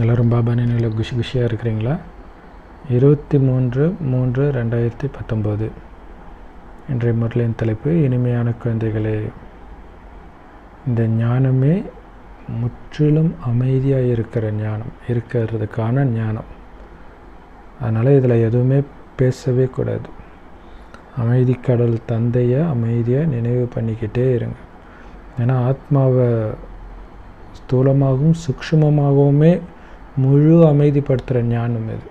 எல்லோரும் பாபா நினைவில் குஷியாக இருக்கிறீங்களா? 23/3/2019 இன்றைய முரளியின் தலைப்பு இனிமையான குழந்தைகளே. இந்த ஞானமே முற்றிலும் அமைதியாக இருக்கிறதுக்கான ஞானம். அதனால் இதில் எதுவுமே பேசவே கூடாது. அமைதி கடல் தந்தையை அமைதியாக நினைவு பண்ணிக்கிட்டே இருங்க. ஏன்னா ஆத்மாவை ஸ்தூலமாகவும் சூக்ஷ்மமாகவுமே முழு அமைதிப்படுத்துகிற ஞானம் இது.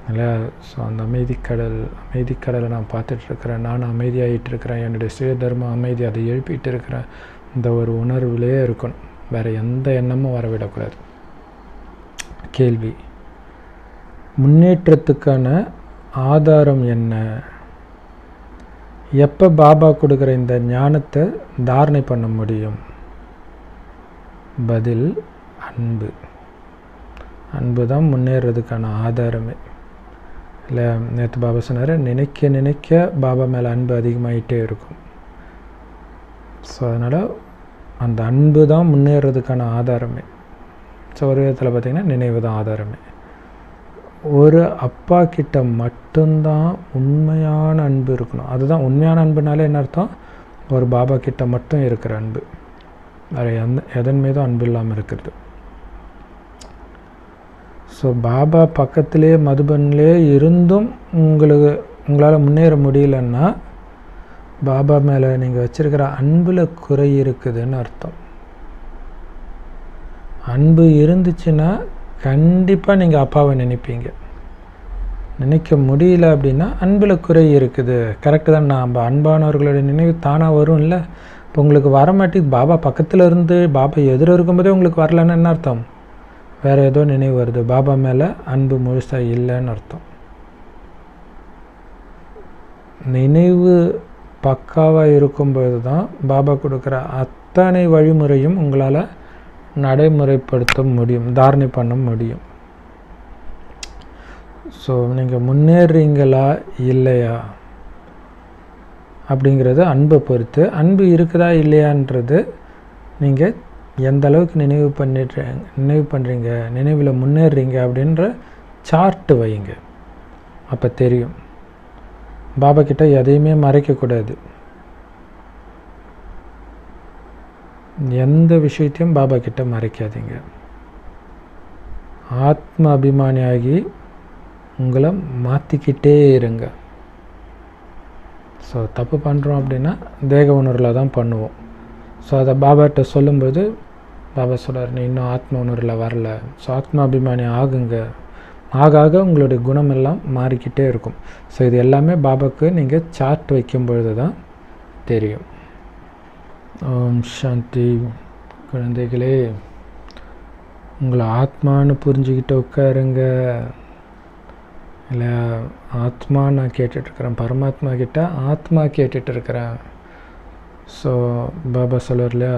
அதனால் அந்த அமைதிக்கடலை நான் பார்த்துட்ருக்கிறேன், நான் அமைதியாகிட்டு இருக்கிறேன், என்னுடைய சுய தர்ம அமைதி அதை எழுப்பிட்டு இருக்கிறேன். இந்த ஒரு உணர்விலே இருக்கணும், வேறு எந்த எண்ணமும் வரவிடக்கூடாது. கேள்வி: முன்னேற்றத்துக்கான ஆதாரம் என்ன? எப்போ பாபா கொடுக்குற இந்த ஞானத்தை தாரணை பண்ண முடியும்? பதில்: அன்பு. அன்பு தான் முன்னேறதுக்கான ஆதாரமே. இல்லை, நேற்று பாபா சொன்னார், நினைக்க நினைக்க பாபா மேலே அன்பு அதிகமாகிட்டே இருக்கும். ஸோ அதனால் அந்த அன்பு தான் முன்னேறதுக்கான ஆதாரமே. ஸோ ஒரு விதத்தில் பார்த்திங்கன்னா நினைவு தான் ஆதாரமே. ஒரு அப்பா கிட்ட மட்டும்தான் உண்மையான அன்பு இருக்கணும். அதுதான் உண்மையான அன்புனாலே என்ன அர்த்தம்? ஒரு பாபா கிட்ட மட்டும் இருக்கிற அன்பு, வேறு எதன் மீதும் அன்பு இல்லாமல் இருக்கிறது. ஸோ பாபா பக்கத்திலே மதுபன்லே இருந்தும் உங்களால் முன்னேற முடியலன்னா பாபா மேலே நீங்கள் வச்சுருக்கிற அன்பில் குறை இருக்குதுன்னு அர்த்தம். அன்பு இருந்துச்சுன்னா கண்டிப்பாக நீங்கள் அப்பாவை நினைப்பீங்க. நினைக்க முடியல அப்படின்னா அன்பில் குறை இருக்குது. கரெக்டு தான். நம்ம அன்பானவர்களுடைய நினைவு தானாக வரும் இல்லை? இப்போ உங்களுக்கு வரமாட்டேங்குது. பாபா பக்கத்தில் இருந்து பாபா எதிர இருக்கும்போதே உங்களுக்கு வரலன்னு என்ன அர்த்தம்? வேறு ஏதோ நினைவு வருது, பாபா மேலே அன்பு முழுசாக இல்லைன்னு அர்த்தம். நினைவு பக்காவாக இருக்கும்போது தான் பாபா கொடுக்குற அத்தனை வழிமுறையும் உங்களால் நடைமுறைப்படுத்த முடியும், தாரணை பண்ண முடியும். ஸோ நீங்கள் முன்னேறீங்களா இல்லையா அப்படிங்கிறது அன்பை பொறுத்து. அன்பு இருக்குதா இல்லையான்றது நீங்கள் எந்த அளவுக்கு நினைவு பண்ணுறீங்க, நினைவில் முன்னேறீங்க அப்படின்ற சார்ட்டு வைங்க. அப்போ தெரியும். பாபா கிட்ட எதையுமே மறைக்கக்கூடாது. எந்த விஷயத்தையும் பாபா கிட்ட மறைக்காதீங்க. ஆத்ம அபிமானியாகி உங்களை மாற்றிக்கிட்டே இருங்க. ஸோ தப்பு பண்ணுறோம் அப்படின்னா தேக உணர்வில் தான் பண்ணுவோம். ஸோ அதை பாபாட்ட சொல்லும்போது பாபா சொல்கிறார், நீ இன்னும் ஆத்ம உணர்வில் வரல. ஸோ ஆத்ம அபிமானி ஆகுங்க. ஆக உங்களுடைய குணமெல்லாம் மாறிக்கிட்டே இருக்கும். ஸோ இது எல்லாமே பாபாவுக்கு நீங்கள் சார்ட் வைக்கும் பொழுது தான் தெரியும். ஓம் சாந்தி. குழந்தைகளே, உங்களை ஆத்மானு புரிஞ்சுக்கிட்டு உட்காருங்க. இல்லை, ஆத்மா நான் கேட்டுட்ருக்கிறேன், பரமாத்மா கிட்ட ஆத்மா கேட்டுட்ருக்கிறேன். ஸோ பாபா சொல்லுவார் இல்லையா,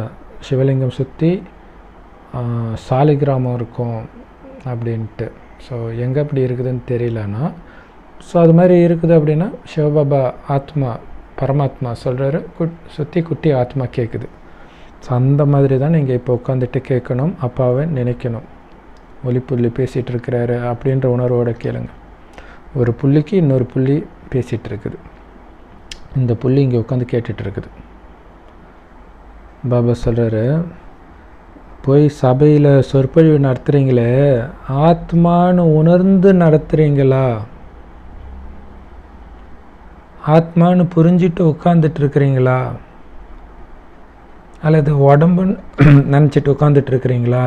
சிவலிங்கம் சுற்றி சாலிகிராமம் இருக்கும் அப்படின்ட்டு. ஸோ எங்கே அப்படி இருக்குதுன்னு தெரியலன்னா, ஸோ அது மாதிரி இருக்குது அப்படின்னா சிவபாபா ஆத்மா பரமாத்மா சொல்கிறாரு, சுற்றி குட்டி ஆத்மா கேட்குது. ஸோ அந்த மாதிரி தான் நீங்கள் இப்போ உட்காந்துட்டு கேட்கணும், அப்பாவை நினைக்கணும். ஒலிப்புள்ளி பேசிகிட்டு இருக்கிறாரு அப்படின்ற உணர்வோடு கேளுங்க. ஒரு புள்ளிக்கு இன்னொரு புள்ளி பேசிகிட்டு இருக்குது. இந்த புள்ளி இங்கே உட்காந்து கேட்டுட்ருக்குது. பாபா சொல்கிறாரு, போய் சபையில் சொற்பொழிவு நடத்துகிறீங்களே, ஆத்மானு உணர்ந்து நடத்துகிறீங்களா? ஆத்மானு புரிஞ்சிட்டு உட்காந்துட்ருக்கிறீங்களா? அல்லது உடம்புன்னு நினச்சிட்டு உட்காந்துட்ருக்கிறீங்களா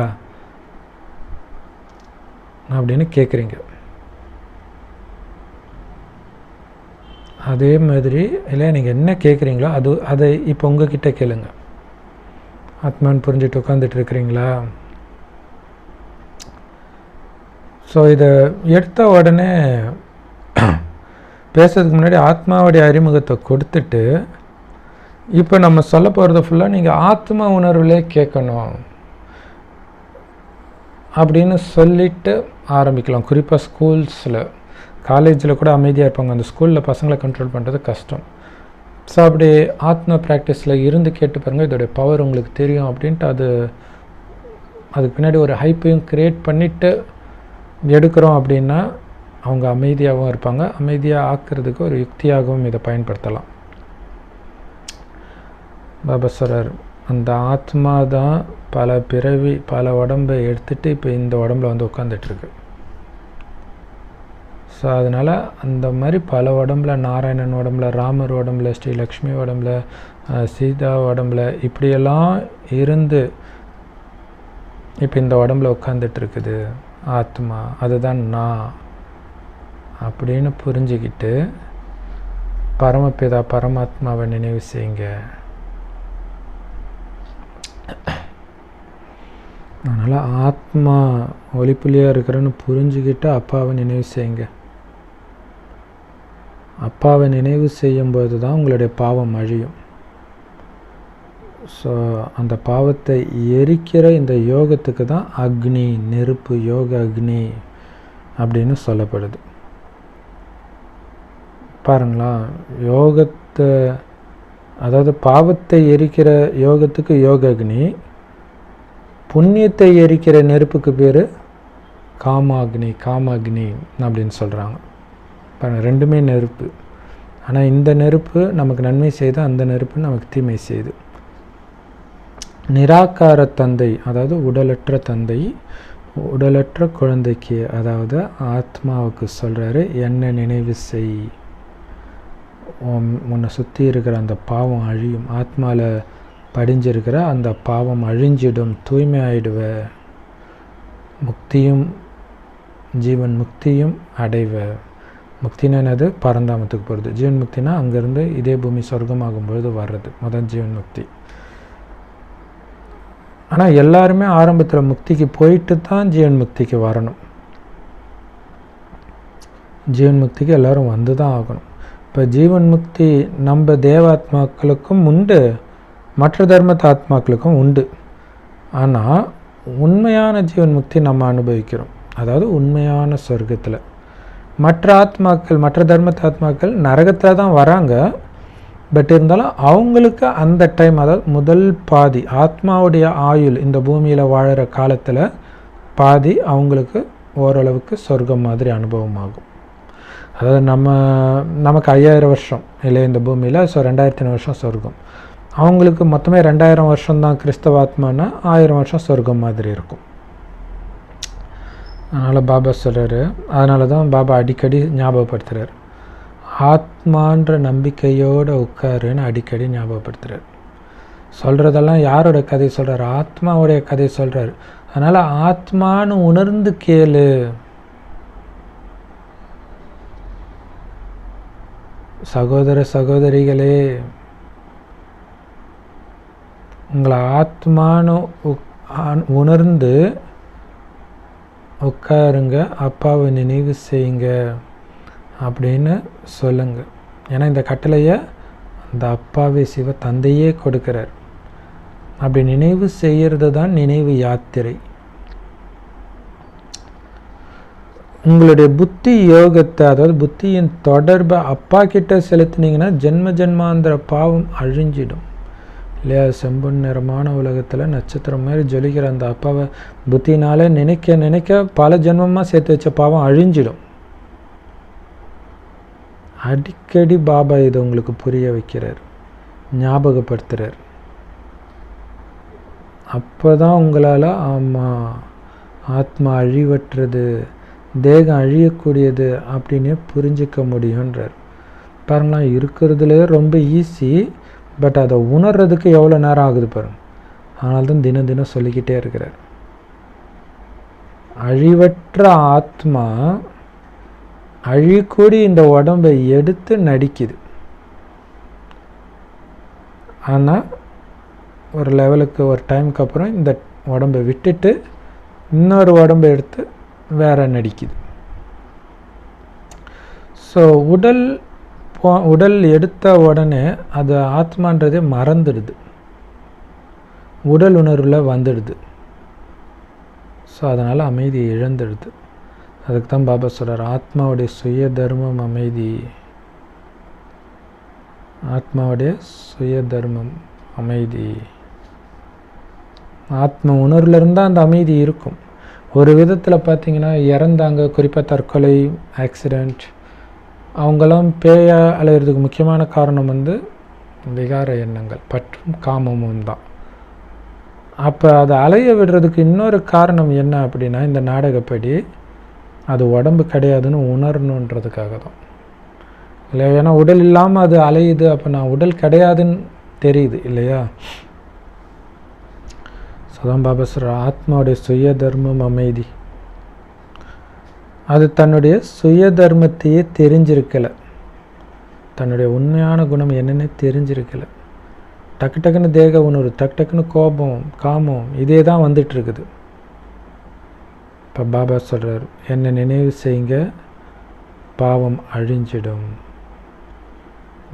அப்படின்னு கேட்குறீங்க. அதே மாதிரி இல்லை, நீங்கள் என்ன கேட்குறீங்களோ அதை இப்போ உங்ககிட்ட கேளுங்க. ஆத்மான்னு புரிஞ்சுட்டு உட்காந்துட்ருக்கிறீங்களா? ஸோ இதை எடுத்த உடனே பேசுறதுக்கு முன்னாடி ஆத்மாவுடைய அறிமுகத்தை கொடுத்துட்டு, இப்போ நம்ம சொல்ல போகிறத ஃபுல்லாக நீங்கள் ஆத்மா உணர்விலே கேட்கணும் அப்படின்னு சொல்லிட்டு ஆரம்பிக்கலாம். குறிப்பாக ஸ்கூல்ஸில், காலேஜில் கூட அமைதியாக இருப்பாங்க. அந்த ஸ்கூலில் பசங்களை கண்ட்ரோல் பண்ணுறது கஷ்டம். ஸோ அப்படி ஆத்மா ப்ராக்டிஸில் இருந்து கேட்டு பாருங்கள், இதோடைய பவர் உங்களுக்கு தெரியும் அப்படின்ட்டு அது அதுக்கு பின்னாடி ஒரு ஹைப்பையும் க்ரியேட் பண்ணிவிட்டு எடுக்கிறோம் அப்படின்னா அவங்க அமைதியாகவும் இருப்பாங்க. அமைதியாக ஆக்கிறதுக்கு ஒரு யுக்தியாகவும் இதை பயன்படுத்தலாம். பாபா சொல்கிறார், அந்த ஆத்மா தான் பல பிறவி பல உடம்பை எடுத்துகிட்டு இப்போ இந்த உடம்புல வந்து உட்காந்துட்ருக்கு. ஸோ அதனால் அந்த மாதிரி பல உடம்புல, நாராயணன் உடம்புல, ராமர் உடம்புல, ஸ்ரீ லக்ஷ்மி உடம்புல, சீதா உடம்புல இப்படியெல்லாம் இருந்து இப்போ இந்த உடம்புல உட்காந்துட்ருக்குது ஆத்மா, அதுதான் நான் அப்படின்னு புரிஞ்சுக்கிட்டு பரமபிதா பரமாத்மாவை நினைவு செய்யுங்க. அதனால் ஆத்மா ஒளிப்புள்ளியாக இருக்கிறன்னு புரிஞ்சுக்கிட்டு அப்பாவை நினைவு செய்யுங்க. அப்பாவை நினைவு செய்யும்போது தான் உங்களுடைய பாவம் அழியும். ஸோ அந்த பாவத்தை எரிக்கிற இந்த யோகத்துக்கு தான் அக்னி, நெருப்பு, யோக அக்னி அப்படின்னு சொல்லப்படுது. பாருங்களா, யோகத்தை அதாவது பாவத்தை எரிக்கிற யோகத்துக்கு யோக அக்னி, புண்ணியத்தை எரிக்கிற நெருப்புக்கு பேர் காமாக்னி, காமாக்னி அப்படின்னு சொல்கிறாங்க. பாருங்கள், ரெண்டுமே நெருப்பு. ஆனால் இந்த நெருப்பு நமக்கு நன்மை செய்து, அந்த நெருப்பு நமக்கு தீமை செய்து. நிராகார தந்தை அதாவது உடலற்ற தந்தை உடலற்ற குழந்தைக்கு அதாவது ஆத்மாவுக்கு சொல்கிறாரு, என்ன நினைவு செய், உன்னை சுற்றி இருக்கிற அந்த பாவம் அழியும், ஆத்மாவில் படிஞ்சிருக்கிற அந்த பாவம் அழிஞ்சிடும், தூய்மை ஆயிடுவ, முக்தியும் ஜீவன் முக்தியும் அடைவ. முக்தினா என்னது? பரந்தாமத்துக்கு போகிறது. ஜீவன் முக்தினா அங்கேருந்து இதே பூமி சொர்க்கமாகும்பொழுது வர்றது முதல் ஜீவன் முக்தி. ஆனால் எல்லாருமே ஆரம்பத்தில் முக்திக்கு போயிட்டு தான் ஜீவன் முக்திக்கு வரணும். ஜீவன் முக்திக்கு எல்லோரும் வந்து தான் ஆகணும். இப்போ ஜீவன் முக்தி நம்ம தேவாத்மாக்களுக்கும் உண்டு, மற்ற தர்மத்த ஆத்மாக்களுக்கும் உண்டு. ஆனால் உண்மையான ஜீவன் முக்தி நம்ம அனுபவிக்கிறோம், அதாவது உண்மையான சொர்க்கத்தில். மற்ற ஆத்மாக்கள், மற்ற தர்மத்த ஆத்மாக்கள் நரகத்தில் தான் வராங்க. பட் இருந்தாலும் அவங்களுக்கு அந்த டைம், அதாவது முதல் பாதி ஆத்மாவுடைய ஆயுள் இந்த பூமியில் வாழற காலத்தில் பாதி அவங்களுக்கு ஓரளவுக்கு சொர்க்கம் மாதிரி அனுபவம் ஆகும். அதாவது நமக்கு 5000 வருஷம் இல்லை இந்த பூமியில், ஸோ 2500 வருஷம் சொர்க்கம். அவங்களுக்கு மொத்தமே 2000 வருஷம்தான் கிறிஸ்தவ ஆத்மானா 1000 வருஷம் சொர்க்கம் மாதிரி இருக்கும். அதனால் பாபா சொல்கிறாரு, அதனால தான் பாபா அடிக்கடி ஞாபகப்படுத்துகிறார், ஆத்மான்ற நம்பிக்கையோடு உட்காருன்னு அடிக்கடி ஞாபகப்படுத்துகிறார். சொல்கிறதெல்லாம் யாரோட கதை சொல்கிறார்? ஆத்மாவுடைய கதை சொல்கிறார். அதனால் ஆத்மானு உணர்ந்து கேளு. சகோதர சகோதரிகளே, உங்களை ஆத்மானு உணர்ந்து உட்காருங்க, அப்பாவை நினைவு செய்யுங்க அப்படின்னு சொல்லுங்க. ஏன்னா இந்த கட்டளையை அந்த அப்பாவே சிவ தந்தையே கொடுக்கிறார். அப்படி நினைவு செய்கிறது தான் நினைவு யாத்திரை. உங்களுடைய புத்தி யோகத்தை, அதாவது புத்தியின் தொடர்பை அப்பா கிட்ட செலுத்தினீங்கன்னா ஜென்ம ஜென்மாந்திர பாவம் அழிஞ்சிடும் இல்லையா? செம்பொன் நிறமான உலகத்தில் நட்சத்திரம் மாதிரி ஜொலிக்கிற அந்த அப்பாவை புத்தினால நினைக்க நினைக்க பல ஜென்மமாக சேர்த்து வச்ச பாவம் அழிஞ்சிடும். அடிக்கடி பாபா இதை உங்களுக்கு புரிய வைக்கிறார், ஞாபகப்படுத்துகிறார். அப்போ தான் உங்களால் ஆமாம் ஆத்மா அழிவற்றது, தேகம் அழியக்கூடியது அப்படின்னு புரிஞ்சிக்க முடியுன்றார். பாருங்களா, இருக்கிறதுலே ரொம்ப ஈஸி, பட் அதை உணர்றதுக்கு எவ்வளோ நேரம் ஆகுது பாருங்க. அதனால தான் தினம் தினம் சொல்லிக்கிட்டே இருக்கிறார். அழிவற்ற ஆத்மா அழிக்கூடி இந்த உடம்பை எடுத்து நடிக்குது. ஆனால் ஒரு லெவலுக்கு, ஒரு டைமுக்கு அப்புறம் இந்த உடம்பை விட்டுட்டு இன்னொரு உடம்பை எடுத்து வேற நடிக்குது. ஸோ உடல் எடுத்த உடனே அது ஆத்மான்றதே மறந்துடுது, உடல் உணர்வில் வந்துடுது. ஸோ அதனால் அமைதி இழந்துடுது. அதுக்கு தான் பாபா சொல்கிறார், ஆத்மாவுடைய சுய தர்மம் அமைதி, ஆத்மாவுடைய சுய தர்மம் அமைதி ஆத்ம உணர்வில் இருந்தால் அந்த அமைதி இருக்கும். ஒரு விதத்தில் பார்த்திங்கன்னா இறந்தாங்க, குறிப்பாக தற்கொலை, ஆக்சிடெண்ட், அவங்களாம் பேயா அலையிறதுக்கு முக்கியமான காரணம் விகார எண்ணங்கள், பற்றும் காமமும் தான். அப்போ அதை அலைய விடுறதுக்கு இன்னொரு காரணம் என்ன அப்படின்னா, இந்த நாடகப்படி அது உடம்பு கிடையாதுன்னு உணரணுன்றதுக்காக தான். இல்லை, ஏன்னா உடல் இல்லாமல் அது அலையுது, அப்போ நான் உடல் கிடையாதுன்னு தெரியுது இல்லையா. சதான் பாபா சொல்ற, ஆத்மாவுடைய சுய தர்மம் அமைதி. அது தன்னுடைய சுய தர்மத்தையே தெரிஞ்சிருக்கலை, தன்னுடைய உண்மையான குணம் என்னென்னு தெரிஞ்சிருக்கலை. டக்கு டக்குன்னு தேக உணர்வு, டக்கு டக்குன்னு கோபம், காமம், இதே தான் வந்துட்டுருக்குது. இப்போ பாபா சொல்கிறார், என்னை நினைவு செய்யுங்க, பாவம் அழிஞ்சிடும்.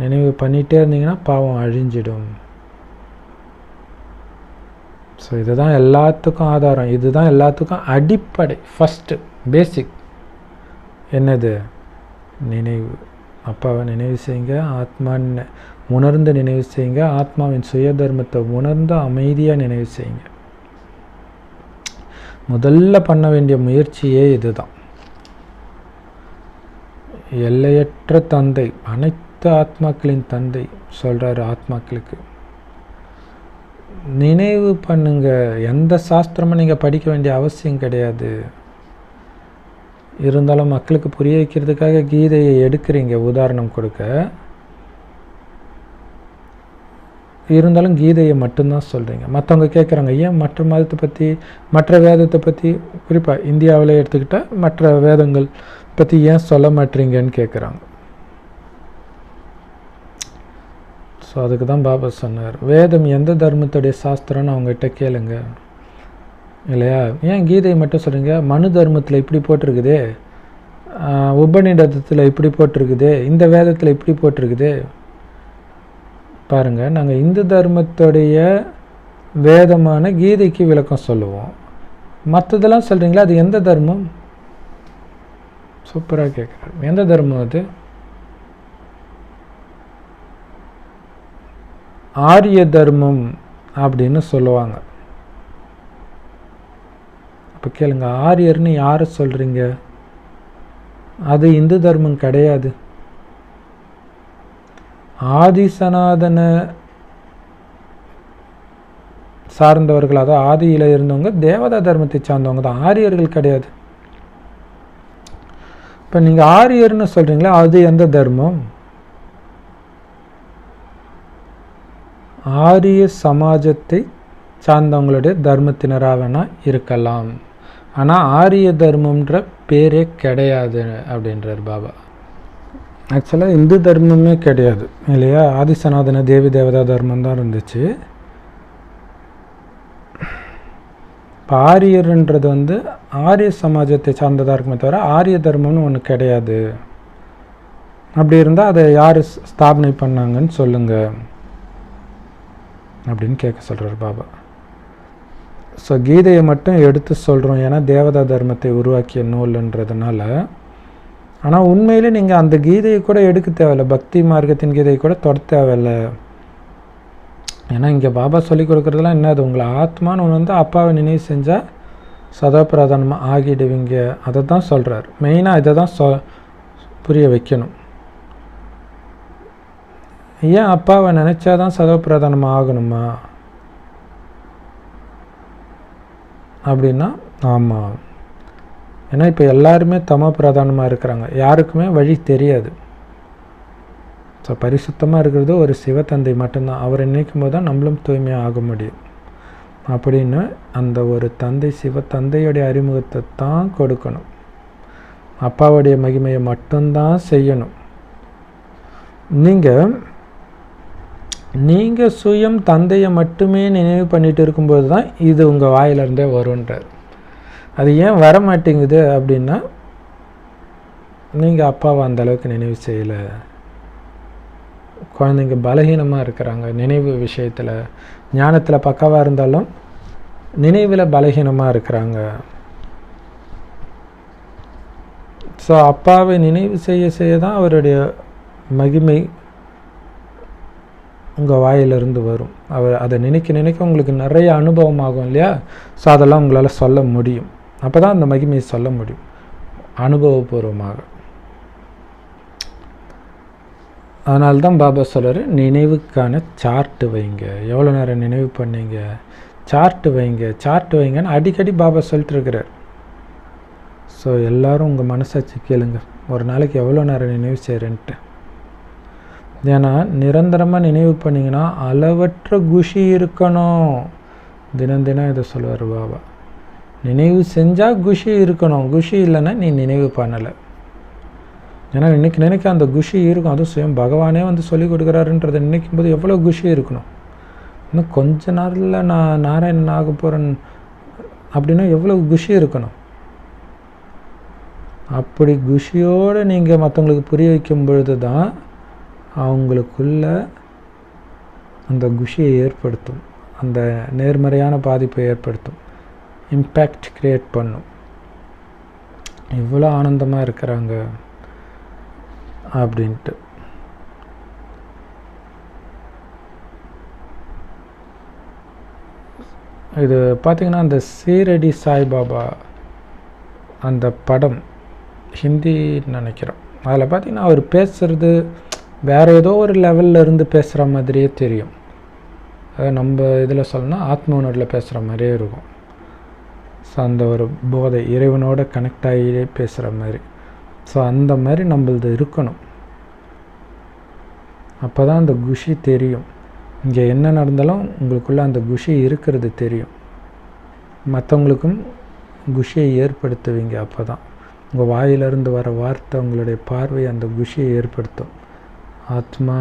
நினைவு பண்ணிகிட்டே இருந்தீங்கன்னா பாவம் அழிஞ்சிடும். ஸோ இதுதான் எல்லாத்துக்கும் ஆதாரம், இதுதான் எல்லாத்துக்கும் அடிப்படை, ஃபஸ்ட்டு பேசிக். என்னது? நினைவு. அப்பாவை நினைவு செய்யுங்க, ஆத்மான்னு உணர்ந்து நினைவு செய்யுங்க, ஆத்மாவின் சுய தர்மத்தை உணர்ந்து அமைதியாக நினைவு செய்யுங்க. முதல்ல பண்ண வேண்டிய முயற்சியே இதுதான். எல்லையற்ற தந்தை, அனைத்து ஆத்மாக்களின் தந்தை சொல்கிறாரு ஆத்மாக்களுக்கு, நினைவு பண்ணுங்க. எந்த சாஸ்திரமும் நீங்கள் படிக்க வேண்டிய அவசியம் கிடையாது. இருந்தாலும் மக்களுக்கு புரிய வைக்கிறதுக்காக கீதையை எடுக்கிறீங்க உதாரணம் கொடுக்க. இருந்தாலும் கீதையை மட்டும்தான் சொல்கிறீங்க. மற்றவங்க கேட்குறாங்க, ஏன் மற்ற மதத்தை பற்றி, மற்ற வேதத்தை பற்றி, குறிப்பாக இந்தியாவில் எடுத்துக்கிட்டால் மற்ற வேதங்கள் பற்றி ஏன் சொல்ல மாட்டீங்கன்னு கேட்குறாங்க. ஸோ அதுக்கு தான் பாபா சொன்னார், வேதம் எந்த தர்மத்துடைய சாஸ்திரம்னு அவங்ககிட்ட கேளுங்க இல்லையா. ஏன் கீதையை மட்டும் சொல்கிறீங்க? மனு தர்மத்தில் இப்படி போட்டிருக்குதே, உபநிடதத்தில் இப்படி போட்டிருக்குதே, இந்த வேதத்தில் இப்படி போட்டிருக்குதே. பாருங்கள், நாங்கள் இந்து தர்மத்துடைய வேதமான கீதைக்கு விளக்கம் சொல்லுவோம், மற்றதெல்லாம் சொல்கிறீங்களா, அது எந்த தர்மம்? சூப்பராக கேட்குறாரு. எந்த தர்மம் அது? ஆரிய தர்மம் அப்படின்னு சொல்லுவாங்க. அப்போ கேளுங்க, ஆரியர்னு யாரை சொல்கிறீங்க? அது இந்து தர்மம் கிடையாது. ஆதி சனாதன சார்ந்தவர்கள், அதாவது ஆதியில் இருந்தவங்க தேவதா தர்மத்தை சார்ந்தவங்க தான், ஆரியர்கள் கிடையாது. இப்போ நீங்கள் ஆரியர்னு சொல்கிறீங்களா, அது எந்த தர்மம்? ஆரிய சமாஜத்தை சார்ந்தவங்களுடைய தர்மத்தினராக வேணால் இருக்கலாம், ஆனால் ஆரிய தர்மம்ன்ற பேரே கிடையாது அப்படின்றார் பாபா. ஆக்சுவலாக இந்து தர்மமே கிடையாது இல்லையா, ஆதி சனாதன தேவி தேவதா தர்மம் தான் இருந்துச்சு. இப்போ ஆரியர்ன்றது ஆரிய சமாஜத்தை சார்ந்ததாக இருக்குமே தவிர ஆரிய தர்மம்னு ஒன்று கிடையாது. அப்படி இருந்தால் அதை யார் ஸ்தாபனை பண்ணாங்கன்னு சொல்லுங்கள் அப்படின்னு கேட்க சொல்கிறார் பாபா. ஸோ கீதையை மட்டும் எடுத்து சொல்கிறோம், ஏன்னா தேவதா தர்மத்தை உருவாக்கிய நூல்ன்றதுனால. ஆனால் உண்மையிலே நீங்கள் அந்த கீதையை கூட எடுக்க தேவையில்லை, பக்தி மார்க்கத்தின் கீதையை கூட தொட தேவையில்லை. ஏன்னா இங்கே பாபா சொல்லி கொடுக்குறதுலாம் என்னது, உங்களை ஆத்மான்னு ஒன்று அப்பாவை நினைவு செஞ்சால் சதா பிரதானமாக ஆகிடுவீங்க. அதை தான் சொல்கிறார். மெயினாக இதை தான் புரிய வைக்கணும். ஏன் அப்பாவை நினச்சாதான் சதா பிரதானமாக ஆகணுமா அப்படின்னா, ஆமாம், ஏன்னா இப்போ எல்லாருமே தமோ பிரதானமாக இருக்கிறாங்க, யாருக்குமே வழி தெரியாது. ஸோ பரிசுத்தமாக இருக்கிறது ஒரு சிவத்தந்தை மட்டும்தான், அவரை நினைக்கும் போது தான் நம்மளும் தூய்மையாக ஆக முடியும். அப்படின்னு அந்த ஒரு தந்தை, சிவத்தந்தையுடைய அறிமுகத்தை தான் கொடுக்கணும், அப்பாவுடைய மகிமையை மட்டும்தான் செய்யணும். நீங்கள் சுயம் தந்தையை மட்டுமே நினைவு பண்ணிட்டு இருக்கும்போது தான் இது உங்கள் வாயிலிருந்தே வருன்றார். அது ஏன் வர மாட்டேங்குது அப்படின்னா, நீங்கள் அப்பாவை அந்த அளவுக்கு நினைவு செய்யலை. குழந்தைங்க பலகீனமாக இருக்கிறாங்க நினைவு விஷயத்தில், ஞானத்தில் பக்காவாக இருந்தாலும் நினைவில் பலகீனமாக இருக்கிறாங்க. ஸோ அப்பாவை நினைவு செய்ய செய்ய தான் அவருடைய மகிமை உங்கள் வாயிலிருந்து வரும். அதை நினைக்க உங்களுக்கு நிறைய அனுபவம் ஆகும் இல்லையா? ஸோ அதெல்லாம் உங்களால் சொல்ல முடியும். அப்போ தான் அந்த மகிமையை சொல்ல முடியும் அனுபவபூர்வமாக. அதனால்தான் பாபா சொல்கிறார், நினைவுக்கான சார்ட்டு வைங்க. எவ்வளோ நேரம் நினைவு பண்ணீங்க, சார்ட்டு வைங்கன்னு அடிக்கடி பாபா சொல்லிட்டு இருக்கிறார். ஸோ எல்லோரும் உங்கள் மனசாட்சி கேளுங்க, ஒரு நாளைக்கு எவ்வளோ நேரம் நினைவு செய்கிறேன்ட்டு. ஏன்னா நிரந்தரமாக நினைவு பண்ணிங்கன்னா அளவற்ற குஷி இருக்கணும். தினம் இதை சொல்லுவார் பாபா. நினைவு செஞ்சால் குஷி இருக்கணும், குஷி இல்லைன்னா நீ நினைவு பண்ணலை. ஏன்னா நினைக்க அந்த குஷி இருக்கும். அதுவும் சுயம் பகவானே வந்து சொல்லிக் கொடுக்குறாருன்றதை நினைக்கும் போது எவ்வளோ குஷி இருக்கணும். இன்னும் கொஞ்ச நாளில் நான் நாராயணன் ஆக போகிறேன் அப்படின்னா எவ்வளோ குஷி இருக்கணும். அப்படி குஷியோடு நீங்கள் மற்றவங்களுக்கு புரிய வைக்கும் பொழுது தான் அவங்களுக்குள்ள அந்த குஷியை ஏற்படுத்தும், அந்த நேர்மறையான பாதிப்பை ஏற்படுத்தும், இம்பேக்ட் க்ரியேட் பண்ணும். இவ்வளோ ஆனந்தமாக இருக்கிறாங்க அப்படின்ட்டு. இது பார்த்திங்கன்னா அந்த சீரடி சாய்பாபா அந்த படம் ஹிந்தின்னு நினைக்கிறோம். அதில் பார்த்திங்கன்னா அவர் பேசுகிறது வேறு ஏதோ ஒரு லெவலில் இருந்து பேசுகிற மாதிரியே தெரியும். நம்ம இதில் சொல்லணும்னா ஆத்ம உணர்வில் பேசுகிற மாதிரியே இருக்கும். ஸோ அந்த ஒரு போதை இறைவனோட கனெக்ட் ஆகியே பேசுகிற மாதிரி. ஸோ அந்த மாதிரி நம்மளது இருக்கணும். அப்போ தான் அந்த குஷி தெரியும். இங்கே என்ன நடந்தாலும் உங்களுக்குள்ளே அந்த குஷி இருக்கிறது தெரியும். மற்றவங்களுக்கும் குஷியை ஏற்படுத்துவீங்க. அப்போ தான் உங்கள் வாயிலிருந்து வர வார்த்தை உங்களுடைய பார்வை அந்த குஷியை ஏற்படுத்தும். ஆத்மா